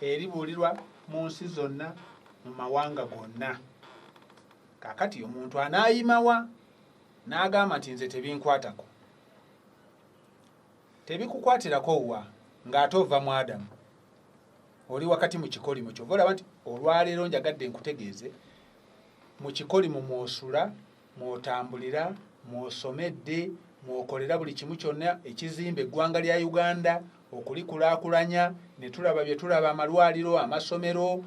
eribulirwa mu nsi zonna mu mawanga gonna. Kaakati omuntu anaayimawa n'agamba nti nze tebinkwatako. Tebikukwatirako wa ng'ate ova mu Adamu, oli wakati mu kikolimo kyo. Olaba nti olwaleero njagadde nkutegeeze, mu kikolimo mw'osula, mw'otambulira, mw'osomedde, mw'okolera buli kimu kyonna ekizimba eggwanga lya Uganda, okulikulaakulanya, ne tulaba bye tulaba, amalwaliro, amasomero,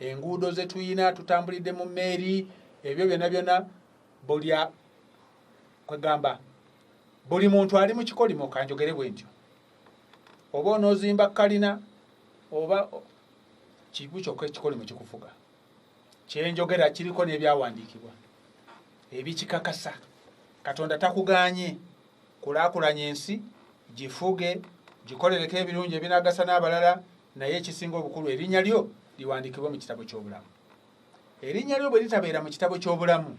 enguudo ze tuyina, tutambulidde mu mmeeri, ebyo byonna byonna kwegamba buli muntu ali mu kikolimo. Kanjogere bwe ntyo, oba onoozimba kalina oba kibu kyokka ekikolimo kikufuga. Kyenjogera kiriko n'ebyawandiikibwa ebikikakasa. Katonda takuganye kulaakulanya ensi, gifuge, gikolereko ebirungi ebinaagasa n'abalala, naye ekisinga obukulu erinnya lyo liwandiikibwe mu kitabo ky'obulamu. Erinnya lyo bwe litabeera mu kitabo ky'obulamu,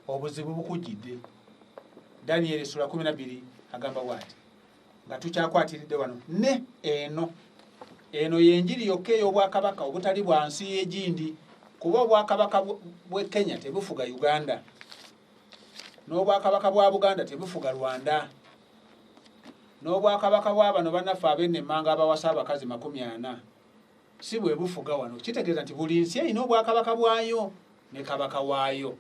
obuzibu bukujjidde. Danyeri sura 12 agamba bw'ati, nga tukyakwatiridde wano, ne eno yenjiri yokka ey'obwakabaka obutali bwa nsi y'egindi. Kuba obwakabaka bw'e Kenya tebufuga Uganda, n'obwakabaka bwa Buganda tebufuga Rwanda, n'obwakabaka bwa bano bannaffe ab'ennemmanga abawasa abakazi 40 si bwe bufuga wano. Kitegeeza nti buli nsi erina obwakabaka bwayo ne kabaka waayo.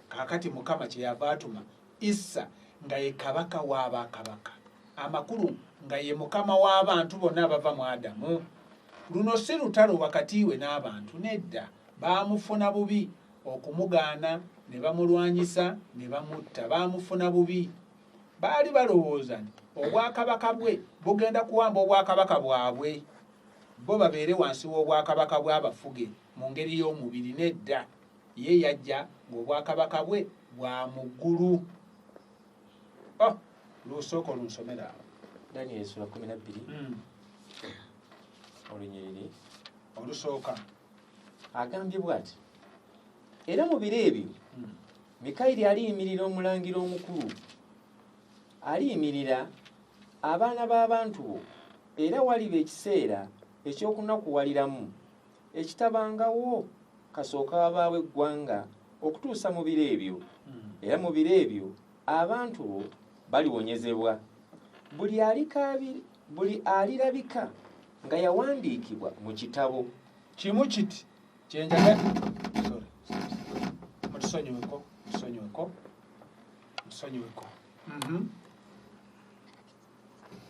Kaakati Mukama kyeyava atuma Isa nga ye kabaka w'abakabaka, amakulu nga ye mukama w'abantu bonna abava mu Adamu. Luno si lutalo wakati we n'abantu, nedda. Baamufuna bubi okumugaana, ne bamulwanyisa, ne bamutta. Baamufuna bubi. Baali balowooza nti obwakabaka bwe bugenda kuwamba obwakabaka bwabwe, bo babeere wansi w'obwakabaka bw'abafuge mu ngeri y'omubiri. Nedda, ye yajja ng'obwakabaka bwe bwa mu ggulu. Lusooka olunsomera awo. Danyeri sura 12 olunyiriri olusooka agambye bw'ati, era mu biro ebyo Mikayiri aliyimirira omulangira omukulu, aliyimirira abaana b'abantu bo, era waliba ekiseera eky'okunakuwaliramu ekitabangawo kasooka wabaawo eggwanga okutuusa mu biro ebyo. Era mu biro ebyo abantu bo baliwonyezebwa, buli alirabika nga yawandiikibwa mu kitabo. Kimu kiti kyenjaga musonyiweko.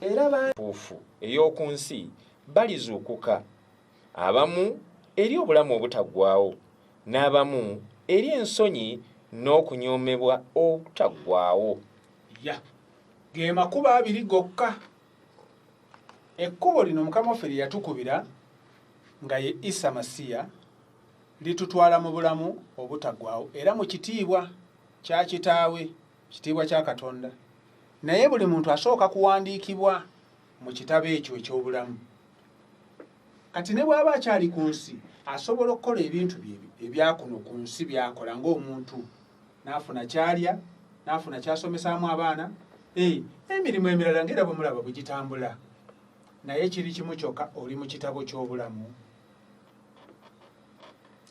Era banfuufu ey'oku nsi balizuukuka, abamu eri obulamu obutaggwaawo, n'abamu eri ensonyi n'okunyoomebwa obutaggwaawo. Ge makubo 2 gokka. Ekkubo lino Mukama waffe lye yatukubira nga ye Isa masiya litutwala mu bulamu obutaggwaawo era mu kitiibwa kya kitaawe, kitiibwa kya Katonda. Naye buli muntu asooka kuwandiikibwa mu kitabo ekyo eky'obulamu. Kati ne bw'aba akyali ku nsi asobola okukola ebintu ebyakuno ku nsi byakola ng'omuntu, n'afuna kyalya, n'afuna kyasomesaamu abaana, emirimu emirala ng'era bwe mulaba bwe gitambula. Naye kiri kimu kyokka, oli mu kitabo ky'obulamu.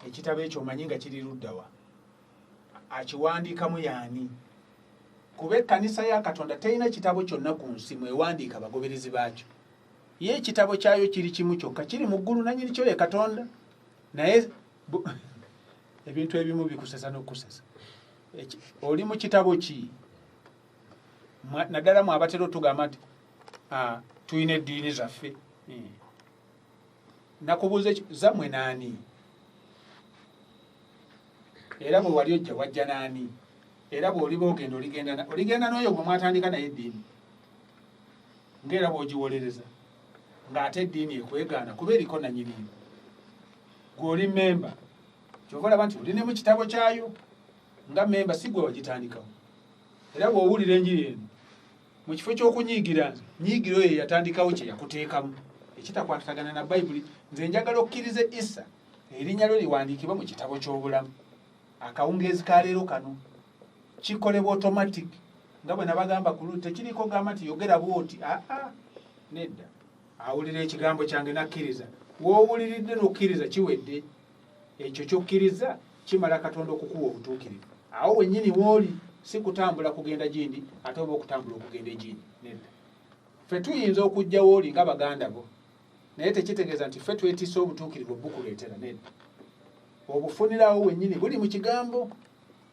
Ekitabo ekyo omanyi nga kiri luddawa? Akiwandiikamu y'ani? Kuba ekkanisa ya Katonda terina kitabo kyonna ku nsi mwewandiika bagoberezi baakyo. Ye ekitabo kyayo kiri kimu kyokka, kiri mu ggulu, nannyini kyo ye Katonda. Naye ebintu ebimu bikusesa n'okusesa. Oli mu kitabo ki? Naddala mu abatera otugamba nti tuyina eddiini zaffe. Nakubuuza zammwe naani? Era bwe wali ojja wajja naani? Era bw'oliba ogenda oligenda n'oyo gwe mwatandika naye eddiini. ngera bw'ogiwolereza ng'ate eddiini ekwegaana kuba eriko nanyiniyo gw'oli memba kyova olaba nti oli ne mu kitabo kyayo nga memba si gwe wagitandikawo era bw'owulira enjiri eno mu kifo ky'okunyiigira nyiigiro eyo yatandikawo kye yakuteekamu ekitakwatagana na bayibuli. Nze njagala okkirize Isa erinnya lyo liwandiikibwa mu kitabo ky'obulamu. Akawungeezi ka leero kano kikolebwa automatic nga bwe nabagamba ku luti tekiriko gamba nti yogera bwoti nedda awulira ekigambo kyange nakkiriza. W'owuliridde n'okkiriza kiwedde. Ekyo ky'okkiriza kimala Katonda okukuwa obutuukirivu. Awo wennyini w'oli si kutambula kugenda gindi ate oba okutambula okugenda egindi nedda. Ffe tuyinza okujja w'oli nga baganda bo naye tekitegeeza nti ffe twetisa obutuukirivu obukuleetera nedda. Obufunirawo wennyini buli mu kigambo.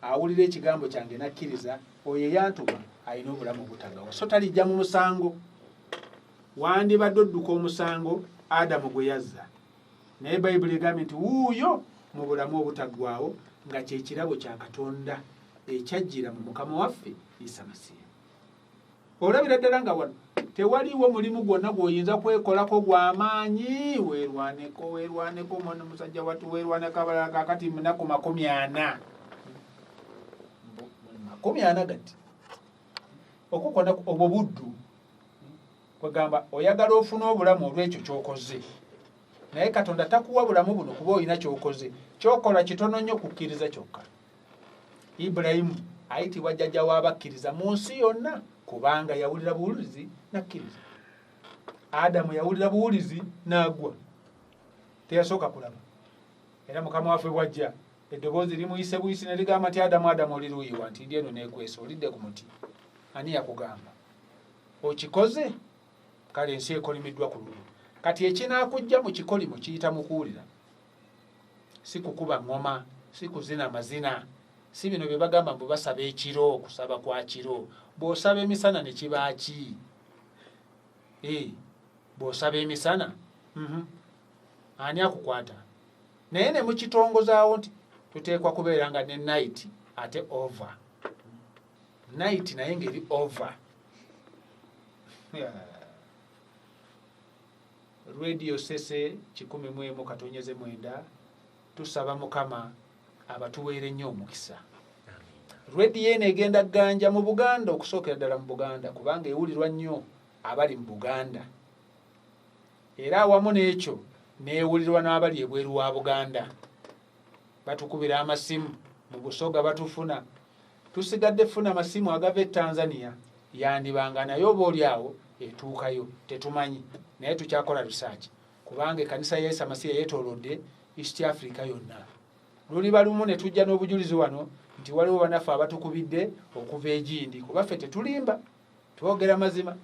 Awulira ekigambo kyange nakkiriza oyo eyantuma alina obulamu obutagawa so talijja mu musango. Wandibadde odduka omusango Adamu gwe yazza naye bayibuli egambye nti wuuyo mu bulamu obutaggwaawo nga kye kirabo kya Katonda ekyajjira mu Mukama waffe Isa Masiya. Olabira ddala nga wano tewaliwo mulimu gwonna gw'oyinza kwekolako gw'amaanyi. Weerwaneko mwana musajja wattu weerwaneko abalala kaakati munaku 40 gati okukona obwo buddu kwegamba oyagala ofuna obulamu olw'ekyo ky'okoze naye Katonda takuwa bulamu buno kuba olina ky'okoze. Ky'okola kitono nnyo kukkiriza kyokka. Ibulayimu ayitibwa jjajja w'abakkiriza mu nsi yonna kubanga yawulira buwulizi nakkiriza. Adamu yawulira buwulizi n'agwa teyasooka kulaba. Era Mukama waffe bw'ajja eddoboozi limuyise buyisi ne ligamba nti Adamu oli luuyiwa nti ndi eno neekwesa olidde ku muti. Ani yakugamba? Okikoze? Kale ensi ekolimiddwa ku lulwo. Kati ekinaakujja mu kikolimo kiyita mu kuwulira. Si kukuba ngoma, si kuzina mazina, si bino bye bagamba mbu basaba ekiro, kusaba kwa kiro. Bw'osaba emisana ne kiba ki? Bw'osaba emisana ani akukwata? Naye ne mukitongozaawo nti tuteekwa kubeera nga ne night ate over. Night naye ngeri over. Radio Sese 11/9 tusaba Mukama abatuweere nnyo omukisa. Radio eno egenda ganja mu Buganda okusookera ddala mu Buganda kubanga ewulirwa nnyo abali mu Buganda. Era awamu n'ekyo neewulirwa n'abali ebweru wa Buganda. Batukubira amasimu mu Busoga batufuna. Tusigadde funa amasimu agava e Tanzania yandibanga nayo oba oli awo etuukayo tetumanyi naye tukyakola research kubanga ekkanisa ya Isa Masiya yeetoolodde East Africa yonna. Luliba lumu ne tujja n'obujulizi wano nti waliwo banaffe abatukubidde okuva egindi kuba ffe tetulimba twogera mazima.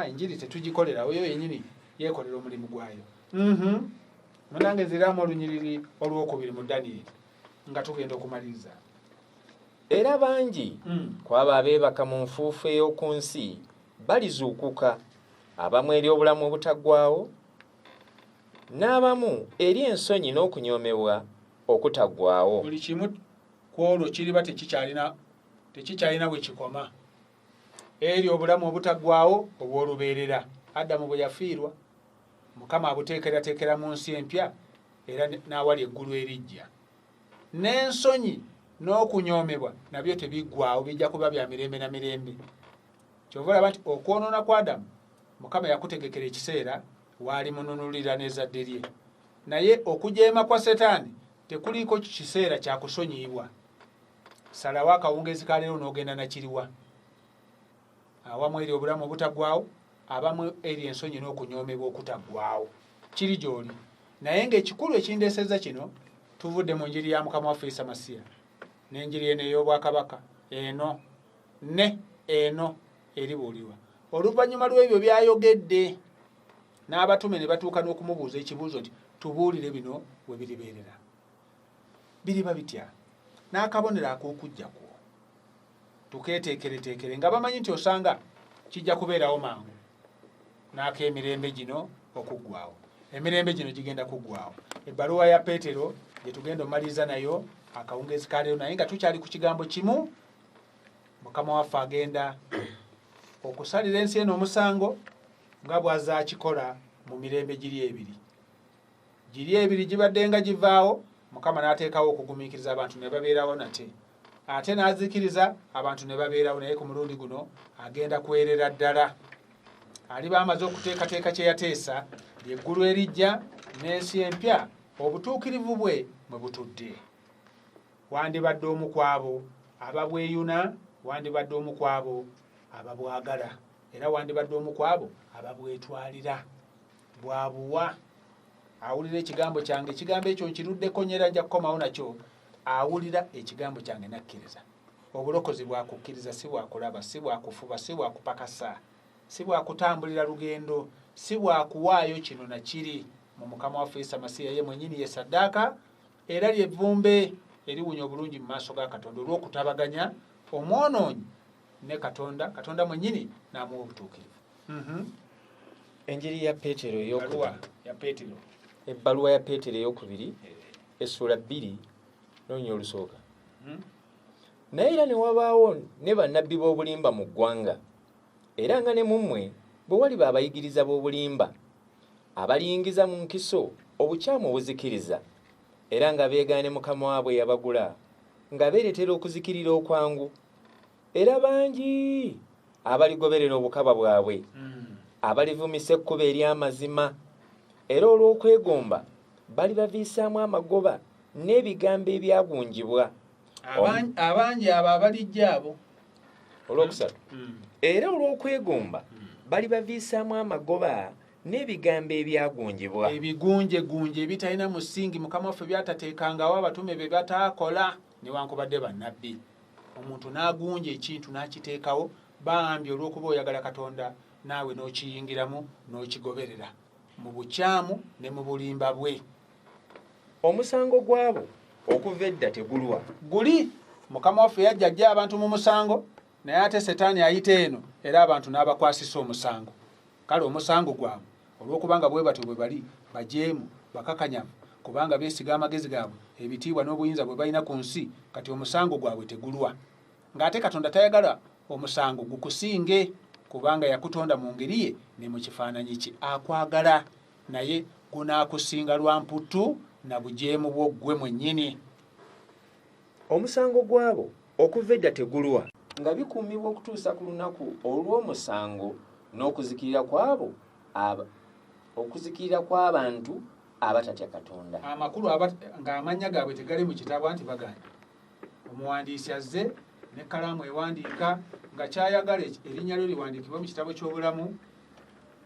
Enjiri tetugikolera oyo yennyini yeekolera omulimu gwayo. Munange nziramu olunyiriri olwokubiri mu Daniel nga tugenda okumaliriza. Era bangi kwaba abeebaka mu nfuufu ey'oku nsi balizuukuka, abamu eri obulamu obutaggwaawo n'abamu eri ensonyi n'okunyoomebwa okutaggwaawo. Buli kimu ku olwo kiriba tekikyalina bwe kikoma. Eri obulamu obutaggwaawo obw'olubeerera. Adamu bwe yafiirwa Mukama abuteekerateekera mu nsi empya era n'awali eggulu erijja. N'ensonyi n'okunyoomebwa nabyo tebiggwaawo, bijja kuba bya mirembe na mirembe. Kyova olaba nti okwonoona kwa Adamu Mukama yakutegekera ekiseera waali mununulira n'ezzadde lye. Naye okujeema kwa Setaani tekuliiko kiseera kya kusonyiibwa. Salawo akawungeezi ka leero n'ogenda nakiriwa. Awamu eri obulamu obutaggwaawo, abamu eri ensonyi n'okunyoomebwa okutaggwaawo. Kiri gy'oli. Naye ng'ekikulu ekindeesezza kino tuvudde mu njiri ya Mukama waffe Isa Masiya n'enjiri eno ey'obwakabaka eno eribuulirwa. Oluvannyuma lw'ebyo byayogedde n'abatume ne batuuka n'okumubuuza ekibuuzo nti tubuulire bino we biribeerera. Biriba bitya? N'akabonero ak'okujjakwo tukeeteekereteekere nga bamanyi nti osanga kijja kubeerawo mangu n'ak'emirembe gino okuggwaawo. Emirembe gino gigenda kuggwaawo. Ebbaluwa ya Peetero gye tugenda omaliriza nayo akawungeezi ka leero naye nga tukyali ku kigambo kimu. Mukama waffe agenda okusalira ensi eno omusango nga bw'azaakikola mu mirembe giri ebiri gibadde nga givaawo Mukama n'ateekawo okugumiikiriza abantu ne babeerawo nate ate n'azikiriza abantu ne babeerawo naye ku mulundi guno agenda kwerera ddala aliba amaze okuteekateeka kye yateesa lyeggulu erijja n'ensi empya obutuukirivu bwe mwe butudde wandibadde omu ku abo ababweyuna wandibadde omu ku abo ababwagala era wandibadde omu ku abo ababwetwalira bwabuwa awulira ekigambo kyange ekigambo ekyo nkiruddeko nyera nja kukomawo nakyo awulira ekigambo kyange nakkiriza obulokozi bwakukkiriza si bwakulaba si bwakufuba si bwakupakasa si bwakutambulira lugendo si bwakuwaayo kino nakiri mu Mukama waffe Yesu masiya ye mwennyini ye saddaaka era lyevvumbe eriwunya obulungi mu maaso ga Katonda olw'okutabaganya omwonoonyi ne Katonda mwennyini n'amuwa obutuukirivu. Enjiri ya Peetero Peetero ebbaluwa ya Peetero ey'okubiri essula 2 noonya olusooka. Naye era ne wabaawo ne bannabbi b'obulimba mu ggwanga era nga ne mu mmwe bwe waliba abayigiriza b'obulimba abaliyingiza mu nkiso obukyamu obuzikiriza era nga beegaana ne Mukama waabwe yabagula nga beeretera okuzikirira okwangu era bangi abaligoberera obukaba bwabwe abalivumisa ekkubo ery'amazima era olw'okwegomba balibaviisaamu amagoba n'ebigambo ebyagunjibwa abangi abo abalijja abo olwokusatu era olw'okwegomba balibaviisaamu amagoba n'ebigambo ebyagunjibwa ebigunjegunje ebitalina musingi Mukama waffe byatateekangawo abatume be bataakola newankubadde bannabbi omuntu n'agunja ekintu n'akiteekawo bambi olw'okuba oyagala Katonda naawe n'okiyingiramu n'okigoberera mu bukyamu ne mu bulimba bwe. Omusango gwabo okuva edda tegulwa guli Mukama waffe yajja ajja abantu mu musango naye ate Setaani ayita eno era abantu n'abakwasisa omusango kale omusango gwabwe olw'okubanga bwe batyo bwe bali bajeemu bakakanyamu kubanga beesiga amagezi gaabwe ebitiibwa n'obuyinza bwe balina ku nsi kati omusango gwabwe tegulwa ng'ate Katonda tayagala omusango gukusinge kubanga yakutonda mu ngeri ye ne mu kifaananyi kye akwagala naye gunaakusinga lwa mputu na bujeemu bw'oggwe mwennyini. Omusango gwabo okuva edda tegulwa nga bikuumibwa okutuusa ku lunaku olw'omusango n'okuzikirira kwabo okuzikirira kw'abantu abatatya Katonda. Amakulu ng'amannya gaabwe tegali mu kitabo anti baganya omuwandiisi azze n'ekkalaamu ewandiika nga kyayagala erinnya lyo liwandiikibwa mu kitabo ky'obulamu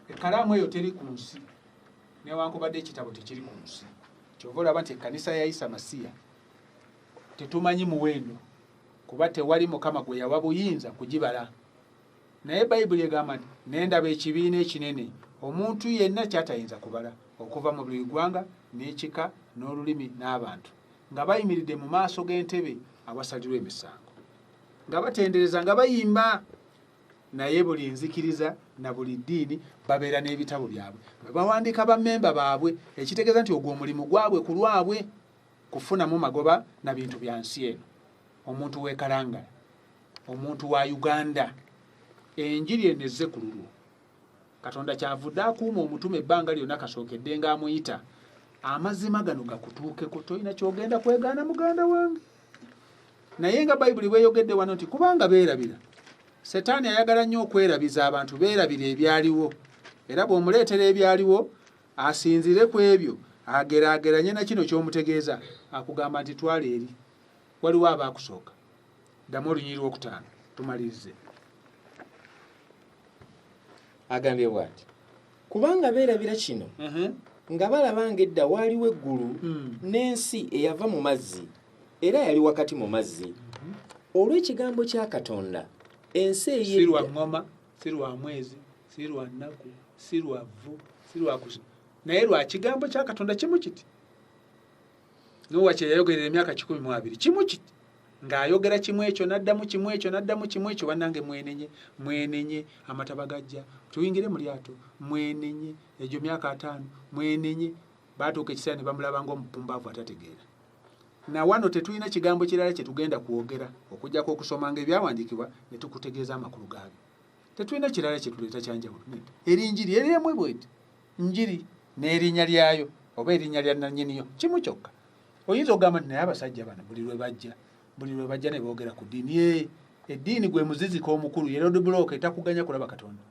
ekkalaamu eyo teri ku nsi newankubadde ekitabo tekiri ku nsi kyova olaba nti ekkanisa ya Isa masiya tetumanyi muwendo kuba tewali Mukama gwe yawa buyinza kugibala naye Bayibuli egamba nti nendaba ekibiina ekinene omuntu yenna kyatayinza kubala okuva mu buli ggwanga n'ekika n'olulimi n'abantu nga bayimiridde mu maaso g'entebe awasalirwa emisango nga batendereza nga bayimba naye buli nzikiriza na buli ddiini babeera n'ebitabo byabwe bawandiika bammemba baabwe ekitegeeza nti ogwo omulimu gwabwe ku lwabwe kufunamu magoba na bintu bya nsi eno. Omuntu w'e Kalangala omuntu wa Uganda enjiri eno ezze ku lulwo Katonda kyavudde akuuma omutume ebbanga lyonna kasookedde ng'amuyita amazima gano gakutuukeko tolina kyogenda kwegaana muganda wange naye nga Bayibuli bweyogedde wano nti kubanga beerabira Setaani ayagala nnyo okwerabiza abantu beerabira ebyaliwo era bw'omuleetera ebyaliwo asinzire ku ebyo ageraageranye na kino ky'omutegeeza akugamba nti twala eri waliwo abaakusooka ddamu olunyiri lwokutaano tumalirize. Agambye bw'ati kubanga beerabira kino nga balaba ng'edda waaliwo eggulu n'ensi eyava mu mazzi era yali wakati mu mazzi olw'ekigambo kya Katonda ensi ey'edda si lwa ngoma si lwa mwezi si lwa nnaku si lwa vvu si lwa naye lwa kigambo kya Katonda kimu kiti n'owa kye yayogerera emyaka 12 kimu kiti ng'ayogera kimu ekyo n'addamu kimu ekyo n'addamu kimu ekyo bannange mwenenye amataba gajja tuyingire mu lyato mwenenye egyo myaka 5 mwenenye baatuuka ekiseera ne bamulaba ng'omupumbaavu atategeera na wano tetulina kigambo kirala kye tugenda kwogera okujjako okusomanga ebyawandiikibwa ne tukutegeeza amakulu gaabyo tetulina kirala kyetuleeta kyanjawulo. Eri njiri eri emu bweti njiri n'erinnya lyayo oba erinnya lya nannyiniyo kimu kyokka. Oyinza okugamba nti naye abasajja bano buli lwe bajja ne boogera ku ddiini. Eddiini gwe muziziko omukulu, ye road block etakuganya kulaba Katonda,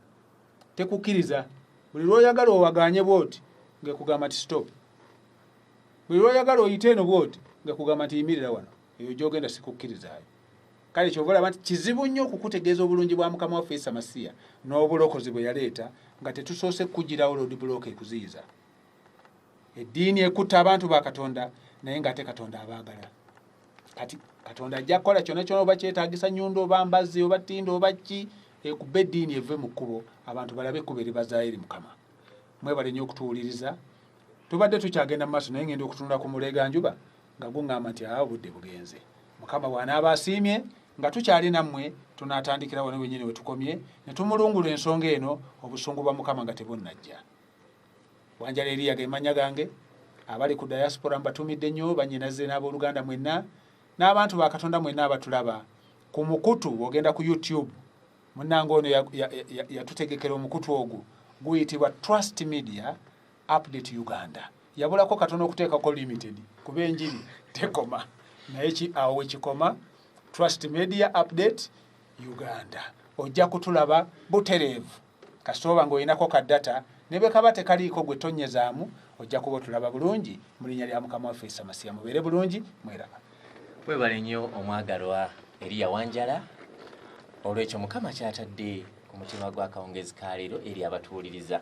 tekukkiriza. Buli lw'oyagala owaganye bwoti ngekugamba nti stop, buli lw'oyagala oyite eno bwoti ngekugamba nti yimirira wano, eyo gyogenda sikukkirizaayo. Kale kyova olaba nti kizibu nnyo okukutegeeza obulungi bwa Mukama waffe Yesu Masiya n'obulokozi bwe yaleeta nga tetusoose kugirawo road block ekuziyiza. Eddiini ekutta abantu ba Katonda naye ng'ate Katonda abaagala. Kati Katonda ajja kukola kyonna kyonna, oba kyetaagisa nnyundo oba mbazzi oba ttindo oba ki, ekubba eddiini eve mu kkubo, abantu balabe ekkubo eribazaayo eri Mukama. Mwebale nnyo okutuwuliriza. Tubadde tukyagenda mu maaso naye ngenda okutunula ku muleega njuba nga guŋŋamba nti obudde bugenze. Mukama bw'anaaba asiimye nga tukyali nammwe, tunaatandikira wano wennyini we tukomye ne tumulungula ensonga eno, obusungu bwa Mukama nga tebunnajja. Wanjala Eriya ge mannya gange. Abali ku diaspora mbatumidde nnyo, bannyinaze n'abooluganda mwenna n'abantu ba Katonda mwenna abatulaba ku mukutu. Ogenda ku YouTube, munnange ono yatutegekera omukutu ogwo guyitibwa Trust Media Update Uganda. Yabulako katono okuteekako limited kuba enjiri tekoma, naye awo wekikoma Trust Media Update Uganda. Ojja kutulaba butereevu kasooba ng'oyinako ka data ne bwe kaba tekaliiko gwe tonyezaamu, ojja kuba otulaba bulungi mu linnya lya Mukama waffe Yesu Masiya. Mubeere bulungi, mweraba. Webale nnyo omwagalwa Eriya Wanjala olw'ekyo Mukama ky'atadde ku mutima gw'akawungezi ka leero eri abatuwuliriza.